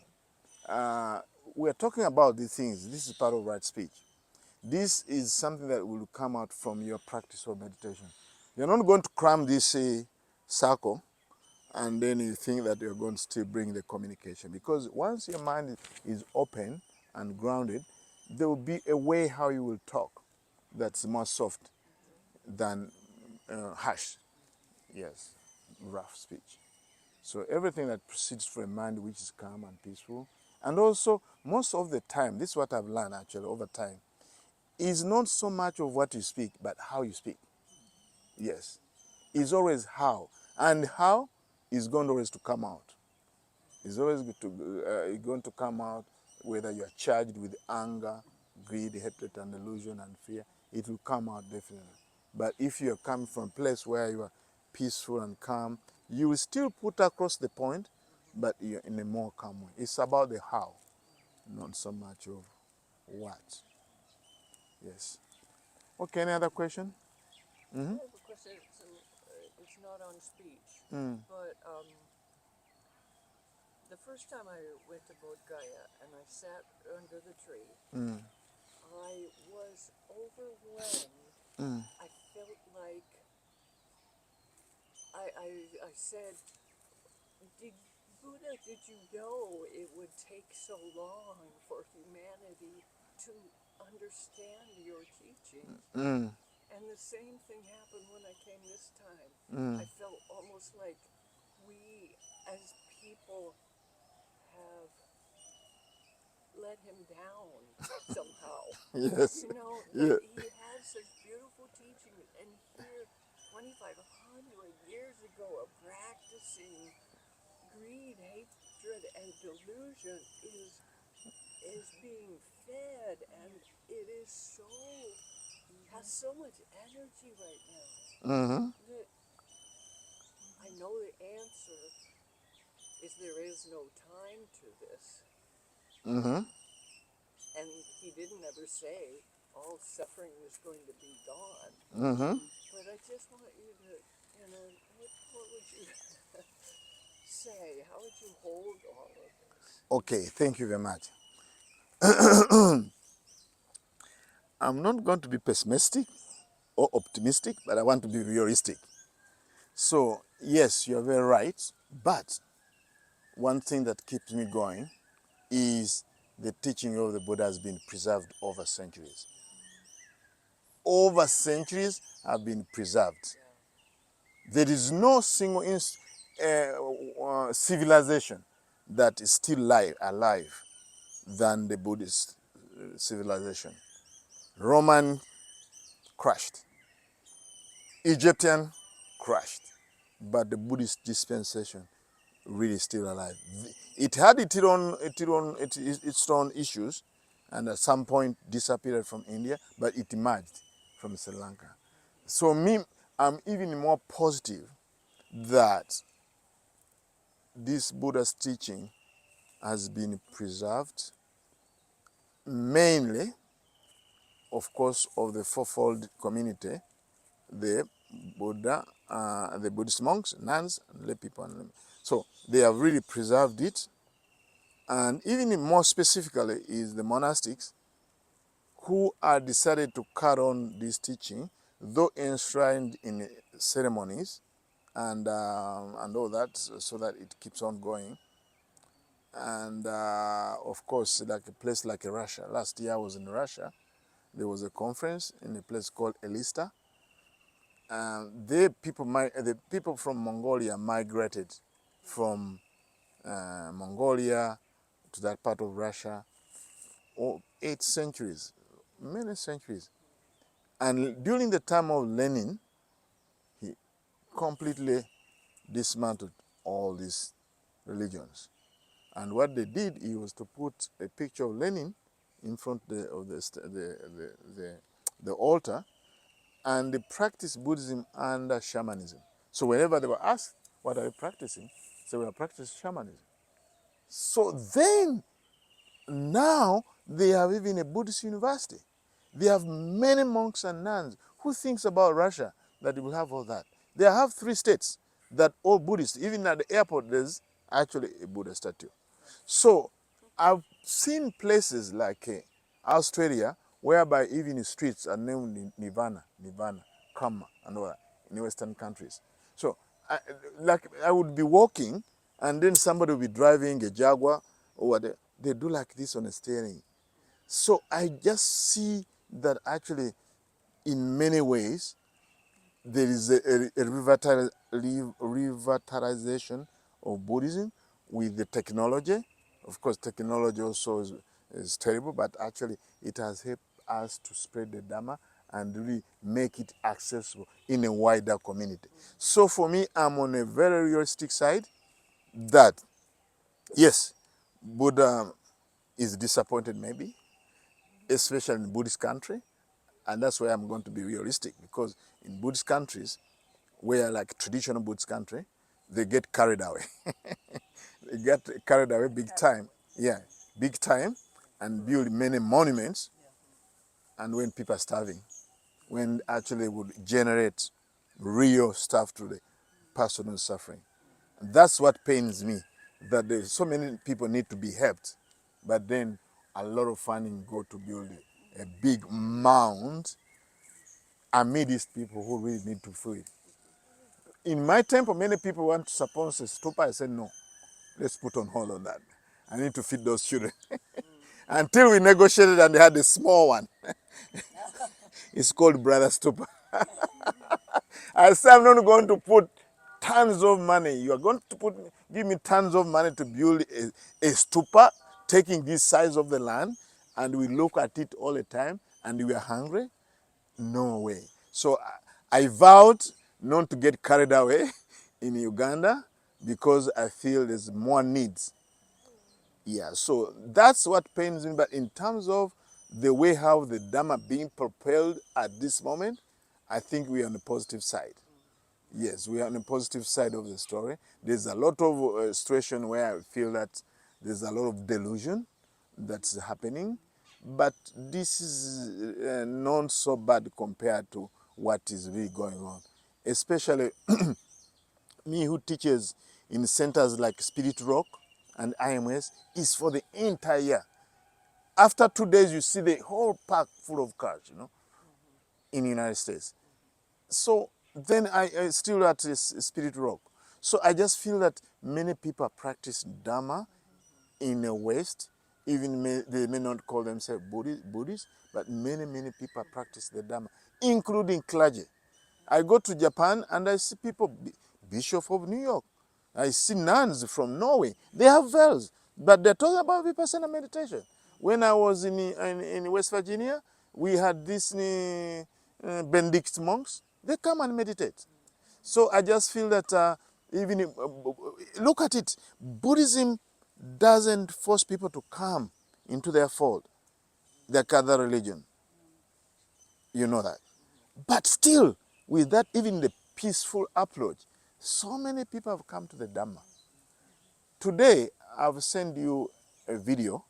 we're talking about these things. This is part of right speech. This is something that will come out from your practice of meditation. You're not going to cram this circle and then you think that you're going to still bring the communication. Because once your mind is open and grounded, there will be a way how you will talk that's more soft than harsh. Yes, rough speech. So everything that proceeds from a mind which is calm and peaceful. And also, most of the time, this is what I've learned actually over time, is not so much of what you speak, but how you speak. Yes. It's always how. And how is going always to come out. It's always going to come out whether you are charged with anger, greed, hatred, and delusion, and fear. It will come out definitely. But if you are coming from a place where you are peaceful and calm, you will still put across the point, but you're in a more calm way. It's about the how, not so much of what. Yes. Okay, any other question? I have a question. It's not on speech, but the first time I went to Bodh Gaya and I sat under the tree, I was overwhelmed. I felt like I said, did Buddha, did you know it would take so long for humanity to understand your teachings? And the same thing happened when I came this time. I felt almost like we as people have let him down somehow. Yes. You know, Yeah. that he had such beautiful teachings, and here, 2,500 years ago, of practicing greed, hatred, and delusion is being fed, and it is so has so much energy right now that I know the answer is there is no time to this. And he didn't ever say all suffering was going to be gone. But I just want you to, what would you say? How would you hold all of this? Okay, thank you very much. I'm not going to be pessimistic or optimistic, but I want to be realistic. So, yes, you're very right, but one thing that keeps me going is the teaching of the Buddha has been preserved over centuries. Over centuries have been preserved. There is no single civilization that is still alive than the Buddhist civilization. Roman crashed. Egyptian crashed. But the Buddhist dispensation really still alive. It had its own issues, and at some point disappeared from India, but it emerged from Sri Lanka. So I'm even more positive that this Buddha's teaching has been preserved, mainly, of course, of the fourfold community, the Buddha, the Buddhist monks, nuns, and lay people. So they have really preserved it. And even more specifically is the monastics who are decided to carry on this teaching, though enshrined in ceremonies and all that, so that it keeps on going. And of course, like a place like Russia. Last year I was in Russia. There was a conference in a place called Elista. The people from Mongolia migrated from Mongolia to that part of Russia, 8 centuries, many centuries. And during the time of Lenin, he completely dismantled all these religions. And what they did, he was to put a picture of Lenin in front of the altar, and they practiced Buddhism under shamanism. So whenever they were asked, what are you practicing? So we are practicing shamanism. So then, now they have even a Buddhist university. They have many monks and nuns. Who thinks about Russia that it will have all that? They have 3 states that all Buddhists. Even at the airport, there's actually a Buddha statue. So I've seen places like Australia, whereby even the streets are named Nirvana, Karma, and all that in Western countries. So I would be walking, and then somebody will be driving a Jaguar or whatever. They do like this on a steering. So I just see that actually, in many ways, there is a revitalization of Buddhism with the technology. Of course, technology also is terrible, but actually it has helped us to spread the Dhamma and really make it accessible in a wider community. So for me, I'm on a very realistic side that, yes, Buddha is disappointed maybe, especially in Buddhist country, and that's why I'm going to be realistic, because in Buddhist countries, where like traditional Buddhist country, they get carried away. They get carried away big time. Yeah, big time, and build many monuments, and when people are starving, when actually would generate real stuff to the personal suffering. And that's what pains me, that there's so many people need to be helped, but then a lot of funding go to build a big mound amidst people who really need to feed. In my temple, many people want to sponsor stupa. I said, no, let's put on hold on that. I need to feed those children. Until we negotiated and they had a small one. It's called Brother Stupa. I said, I'm not going to put tons of money. You are going to give me tons of money to build a stupa, taking this size of the land, and we look at it all the time, and we are hungry? No way. So I vowed not to get carried away in Uganda because I feel there's more needs. Yeah, so that's what pains me. But in terms of the way how the dam are being propelled at this moment, I think we are on the positive side. Yes, we are on the positive side of the story. There's a lot of situation where I feel that there's a lot of delusion that's happening, but this is not so bad compared to what is really going on. Especially me who teaches in centers like Spirit Rock and IMS is for the entire year. After 2 days, you see the whole park full of cars, in the United States. So then I still at Spirit Rock. So I just feel that many people practice Dharma in the West. Even they may not call themselves Buddhists, but many people practice the Dharma, including clergy. I go to Japan and I see people, Bishop of New York. I see nuns from Norway. They have veils, but they're talking about Vipassana meditation. When I was in West Virginia, we had these Benedict monks. They come and meditate. So I just feel that look at it, Buddhism doesn't force people to come into their fold, like other religion. You know that. But still, with that, even the peaceful approach, so many people have come to the Dhamma. Today, I've sent you a video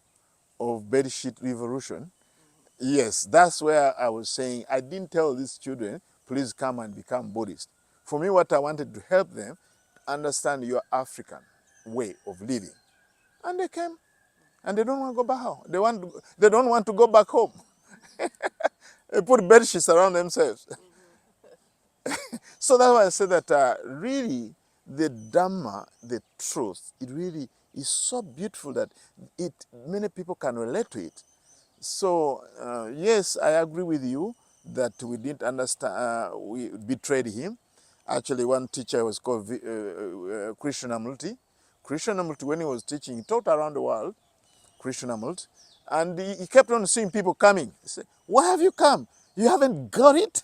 of bedsheet revolution. Yes, that's where I was saying, I didn't tell these children, please come and become Buddhist. For me, what I wanted to help them understand your African way of living. And they came, and they don't want to go back home. They don't want to go back home. They put bedsheets around themselves. So that's why I say that really the Dhamma, the truth, it really is so beautiful that many people can relate to it. So yes, I agree with you that we didn't understand, we betrayed him. Actually, one teacher was called Krishnamurti. Krishnamurti, when he was teaching, he taught around the world, Krishnamurti, and he kept on seeing people coming. He said, why have you come? You haven't got it?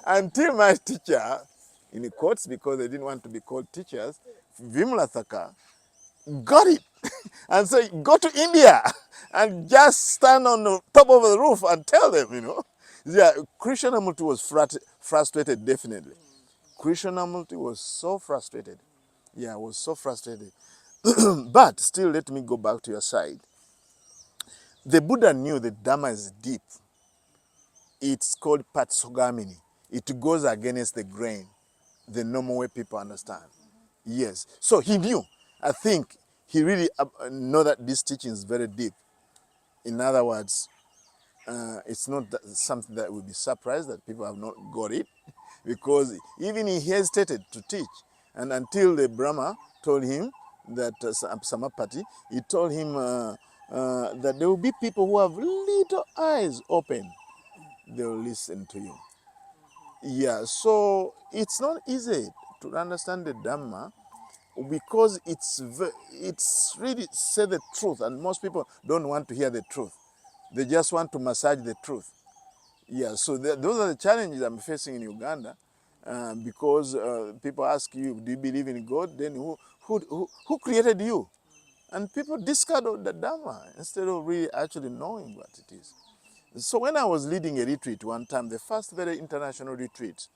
Until my teacher, in the quotes, because they didn't want to be called teachers, Vimlathaka, got it. And so go to India and just stand on the top of the roof and tell them. Yeah, Krishnamurti was frustrated, definitely. Krishnamurti was so frustrated. Yeah, was so frustrated. But still, let me go back to your side. The Buddha knew the Dhamma is deep. It's called Patsogamini. It goes against the grain, the normal way people understand. Yes. So he knew. I think he really know that this teaching is very deep. In other words, it's not something that will be surprised that people have not got it, because even he hesitated to teach. And until the Brahma told him that, Samapati, he told him that there will be people who have little eyes open. They will listen to you. Yeah, so it's not easy to understand the Dhamma because it's really say the truth, and most people don't want to hear the truth. They just want to massage the truth. Yeah, so those are the challenges I'm facing in Uganda, because people ask you, do you believe in God? Then who created you? And people discard the Dhamma instead of really actually knowing what it is. So when I was leading a retreat one time, the first very international retreat,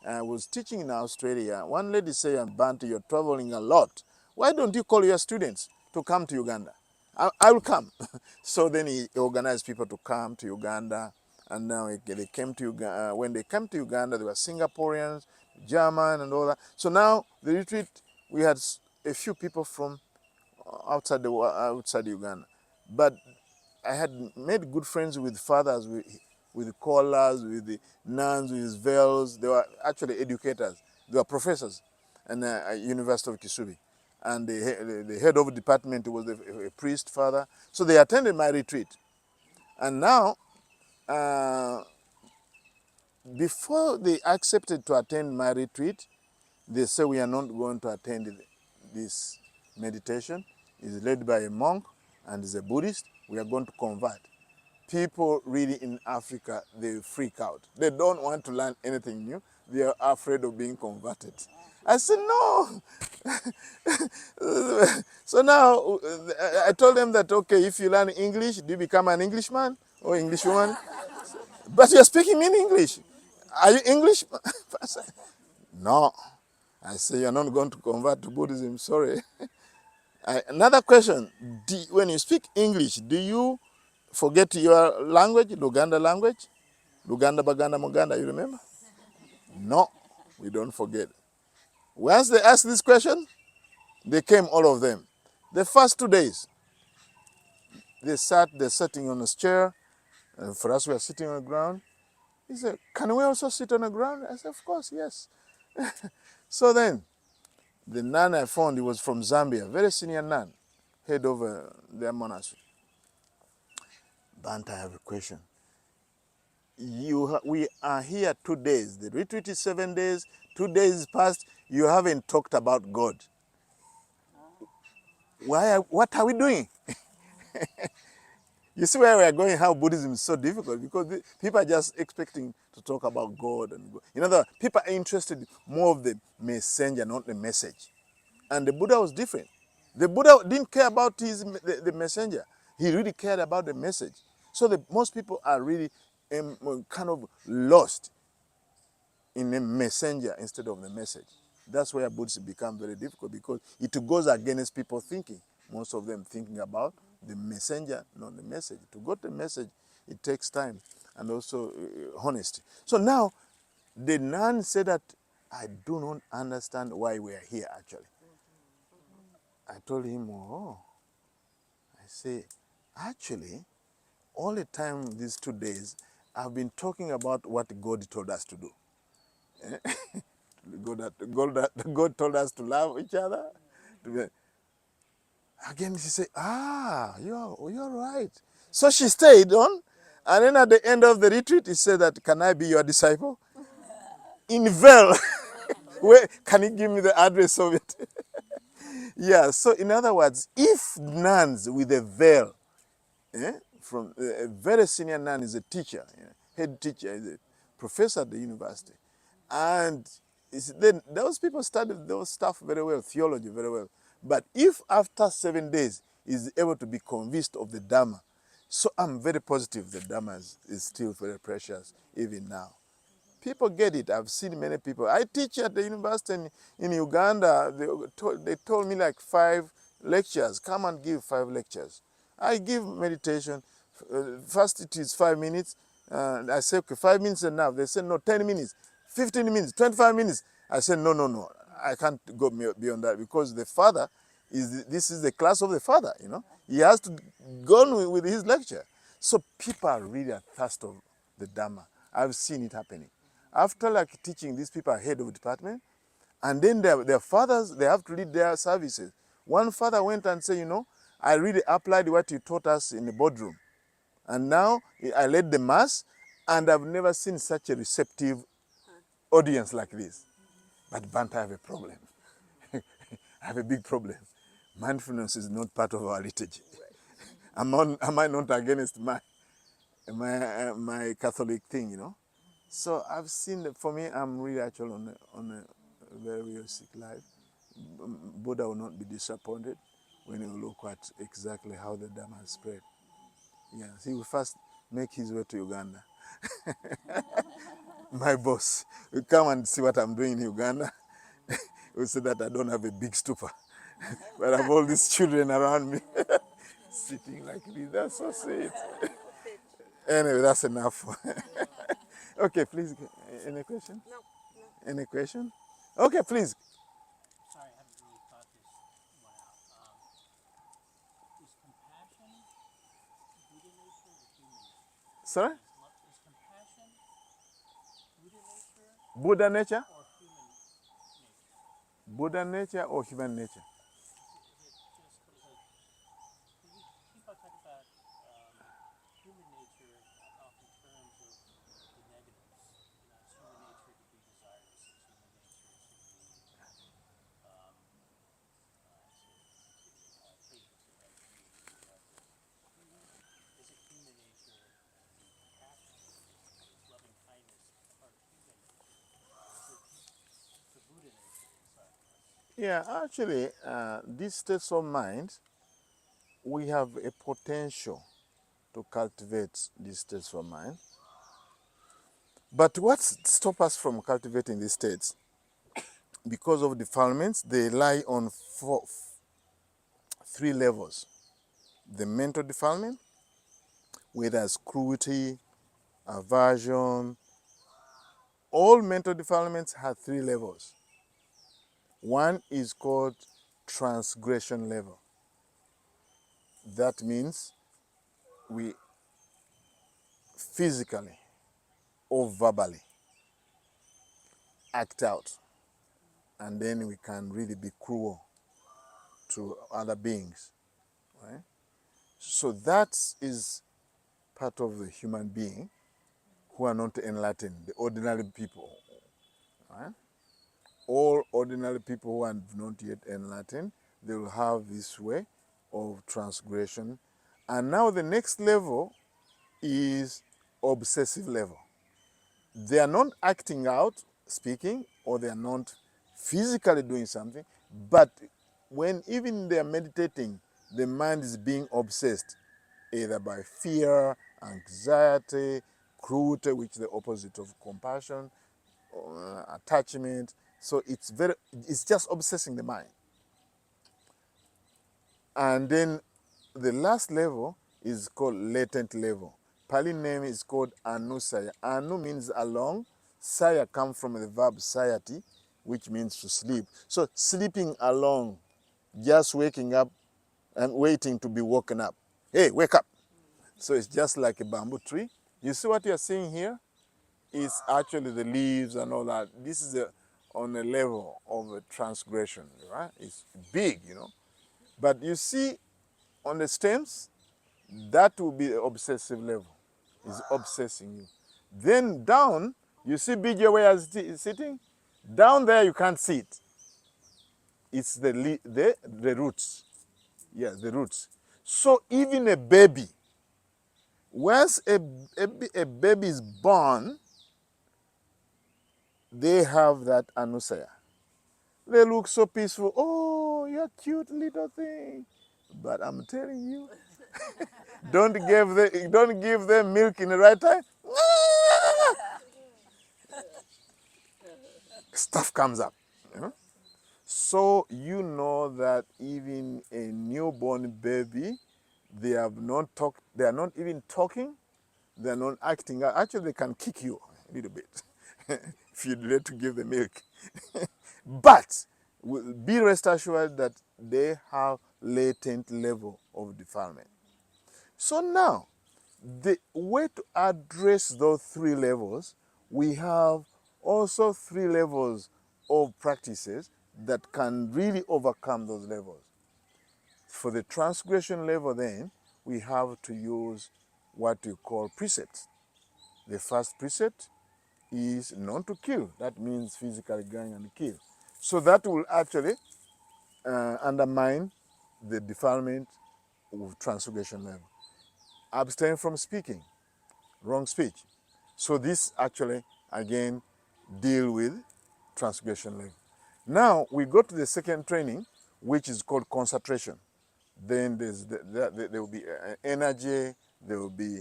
I was teaching in Australia. One lady said, Bhante, you're traveling a lot. Why don't you call your students to come to Uganda? I will come. So then he organized people to come to Uganda. And now they came to Uganda. When they came to Uganda, there were Singaporeans, German, and all that. So now the retreat, we had a few people from outside Uganda. But I had made good friends with fathers, with callers, with the nuns, with veils. They were actually educators. They were professors at University of Kisubi. And the head of the department was a priest father. So they attended my retreat. And now, before they accepted to attend my retreat, they say we are not going to attend this meditation. It's led by a monk and is a Buddhist. We are going to convert. People really in Africa, they freak out. They don't want to learn anything new. They are afraid of being converted. I said, no. So now I told them that, okay, if you learn English, do you become an Englishman or Englishwoman? But you're speaking in English. Are you English? No. I say, you're not going to convert to Buddhism, sorry. Another question, when you speak English, do you forget your language, Luganda language? Luganda, Baganda, Muganda, you remember? No, we don't forget. Once they asked this question, they came, all of them. The first 2 days, they're sitting on a chair, and for us, we are sitting on the ground. He said, can we also sit on the ground? I said, of course, yes. So then, the nun I found, he was from Zambia, very senior nun, head of their monastery. Bhante, I have a question. We are here 2 days. The retreat is 7 days. 2 days passed. You haven't talked about God. What are we doing? You see where we are going, how Buddhism is so difficult, because people are just expecting to talk about God. In other words, people are interested more of the messenger, not the message. And the Buddha was different. The Buddha didn't care about the messenger. He really cared about the message. So most people are really kind of lost in the messenger instead of the message. That's where Buddhism becomes very difficult, because it goes against people thinking. Most of them thinking about the messenger, not the message. To go to the message, it takes time and also honesty. So now, the nun said that, I do not understand why we are here actually. I told him, oh, I say, actually, all the time these 2 days, I've been talking about what God told us to do. God told us to love each other. Again, she said, you're right. So she stayed on, and then at the end of the retreat, he said that, can I be your disciple? In Vel. Where, can you give me the address of it? Yeah, so in other words, if nuns with a veil, from a very senior nun is a teacher, head teacher, is a professor at the university. And then those people studied those stuff very well, theology very well. But if after 7 days is able to be convinced of the Dhamma, so I'm very positive the Dhamma is still very precious even now. People get it. I've seen many people. I teach at the university in Uganda. They told me like 5 lectures. Come and give 5 lectures. I give meditation. First it is 5 minutes. I say, okay, 5 minutes enough. They say, no, 10 minutes, 15 minutes, 25 minutes. I said, no. I can't go beyond that, because the father, this is the class of the father, He has to go on with his lecture. So people are really a thirst of the Dhamma. I've seen it happening. After like teaching, these people are head of department, and then their fathers, they have to lead their services. One father went and said, I really applied what you taught us in the boardroom. And now I led the mass, and I've never seen such a receptive audience like this. But Bhante, I have a problem. I have a big problem. Mindfulness is not part of our liturgy. Am I not against my Catholic thing, So I've seen that. For me, I'm really actually on a very realistic life. Buddha will not be disappointed when you look at exactly how the Dhamma has spread. Yes, he will first make his way to Uganda. My boss will come and see what I'm doing in Uganda. Will say that I don't have a big stupa, but I have all these children around me sitting like this. That's so sweet. Anyway, that's enough. Okay, please. Any question? No. Any question? Okay, please. Sorry, I haven't really thought this one out. Is compassion Buddhism Sorry? Is compassion Buddha Buddha nature nature? or human nature? Buddha nature or human nature? Is it just, what is it? People talk about human nature often in terms of the negatives. You know, it's human nature to be desirous. It's human nature to be, hate, to have greed, to have this. Is it human nature to be compassionate? Is loving kindness part of human nature? Or is it the Buddha nature inside of us? Yeah, actually, these states of mind, we have a potential to cultivate these states of mind. But what stops us from cultivating these states? Because of defilements, they lie on three levels. The mental defilement, whether it's cruelty, aversion, all mental defilements have three levels. One is called transgression level. That means we physically or verbally act out, and then we can really be cruel to other beings, right? So that is part of the human being who are not enlightened, the ordinary people, right? All ordinary people who are not yet enlightened, they will have this way of transgression. And now the next level is obsessive level. They are not acting out, speaking, or they are not physically doing something, but when even they are meditating, the mind is being obsessed either by fear, anxiety, cruelty, which is the opposite of compassion, attachment. So it's just obsessing the mind. And then the last level is called latent level. Pali name is called anusaya. Anu means along. Saya comes from the verb sayati, which means to sleep. So sleeping along, just waking up and waiting to be woken up. Hey, wake up. So it's just like a bamboo tree. You see what you're seeing here? Is actually the leaves and all that. This is on a level of a transgression, right? It's big, you know. But you see on the stems, that will be the obsessive level. It's obsessing you. Then down, you see BJ where it's sitting? Down there you can't see it. It's the roots. Yeah, the roots. So even a baby, once a baby is born, they have that anusaya. They look so peaceful. Oh, you're cute little thing. But I'm telling you, don't give them milk in the right time. Stuff comes up. You know? So you know that even a newborn baby, they are not even talking, they are not acting out. Actually, they can kick you a little bit if you delay to give the milk. But be rest assured that they have latent level of defilement. So now, the way to address those three levels, we have also three levels of practices that can really overcome those levels. For the transgression level then, we have to use what we call precepts. The first precept is not to kill. That means physically going and kill. So that will actually undermine the defilement of transgression level. Abstain from speaking, wrong speech. So this actually, again, deal with transgression level. Now, we go to the second training, which is called concentration. Then there will be energy, there will be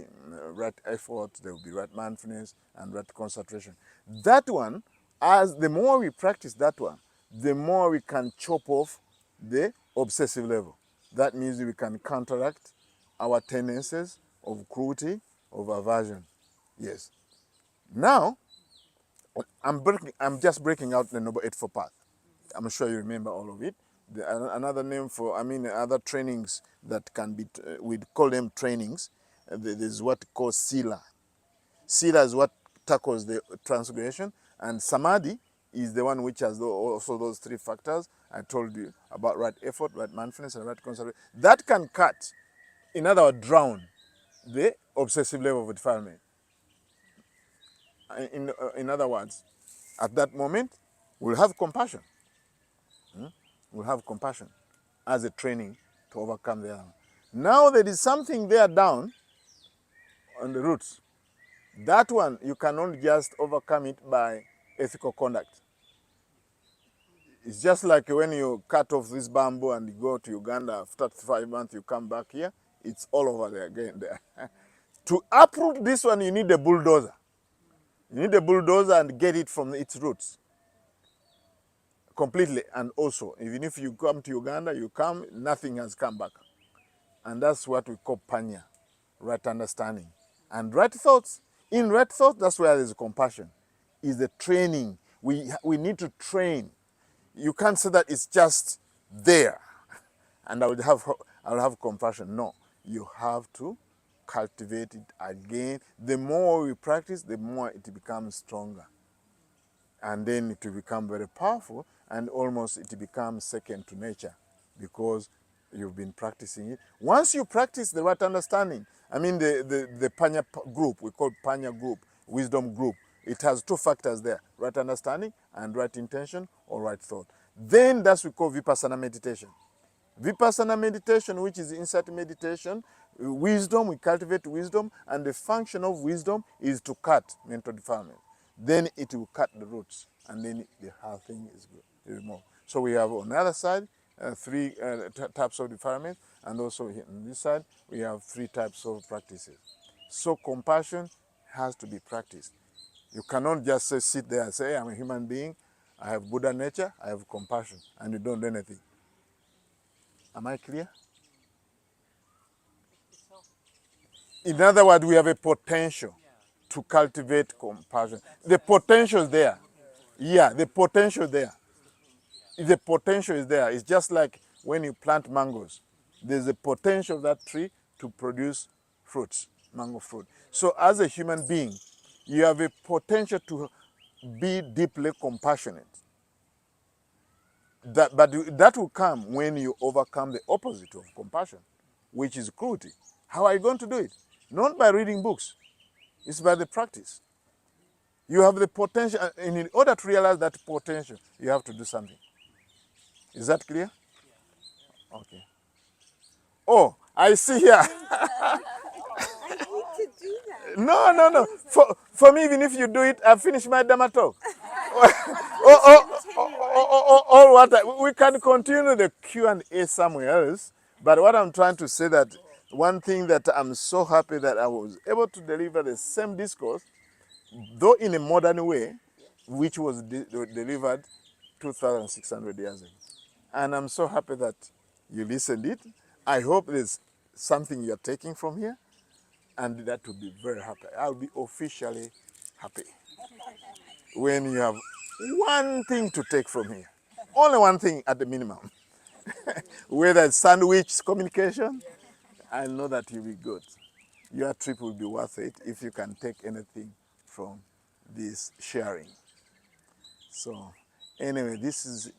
right effort, there will be right mindfulness, and right concentration. That one, as the more we practice that one, the more we can chop off the obsessive level. That means we can counteract our tendencies of cruelty, of aversion. Yes. Now, I'm just breaking out the Noble Eightfold Path. I'm sure you remember all of it. Another name for, other trainings that can be, we'd call them trainings. There's what called Sila. Sila is what tackles the transgression, and samadhi is the one which has also those three factors I told you about: right effort, right mindfulness, and right concentration. That can cut, in other words, drown the obsessive level of defilement. In other words, at that moment, we'll have compassion. We'll have compassion as a training to overcome the other. Now there is something there down on the roots. That one, you cannot just overcome it by ethical conduct. It's just like when you cut off this bamboo and you go to Uganda, after 5 months you come back here, it's all over there again there. To uproot this one, you need a bulldozer. You need a bulldozer and get it from its roots completely. And also, even if you come to Uganda, you come, nothing has come back. And that's what we call panya, right understanding. And right thoughts. In right thoughts, that's where there's compassion. Is the training. We need to train. You can't say that it's just there and I will have compassion. No, you have to cultivate it again. The more we practice, the more it becomes stronger. And then it will become very powerful, and almost it becomes second to nature because you've been practicing it. Once you practice the right understanding, I mean the Panya group, we call Panya group, wisdom group, it has two factors there: right understanding and right intention or right thought. Then that's what we call Vipassana meditation. Vipassana meditation, which is insight meditation, wisdom, we cultivate wisdom, and the function of wisdom is to cut mental defilement. Then it will cut the roots, and then the whole thing is good, is more. So we have on the other side three types of defilement, and also on this side we have three types of practices. So compassion has to be practiced. You cannot just sit there and say, hey, I'm a human being, I have Buddha nature, I have compassion, and you don't do anything. Am I clear? In other words, we have a potential to cultivate compassion. The potential is there. Yeah, the potential is there. The potential is there. It's just like when you plant mangoes. There's a potential of that tree to produce fruits, mango fruit. So as a human being, you have a potential to be deeply compassionate. But that will come when you overcome the opposite of compassion, which is cruelty. How are you going to do it? Not by reading books. It's by the practice. You have the potential, and in order to realize that potential, you have to do something. Is that clear? Okay. Oh, I see here. I hate to do that. No. For me, even if you do it, I've finished my Dhamma talk. Or what? We can continue the Q&A somewhere else. But what I'm trying to say that one thing that I'm so happy that I was able to deliver the same discourse, though in a modern way, which was delivered 2,600 years ago. And I'm so happy that you listened it. I hope there's something you're taking from here, and that will be very happy. I'll be officially happy when you have one thing to take from here. Only one thing at the minimum. Whether it's sandwich communication, I know that you'll be good. Your trip will be worth it if you can take anything from this sharing. So, anyway, this is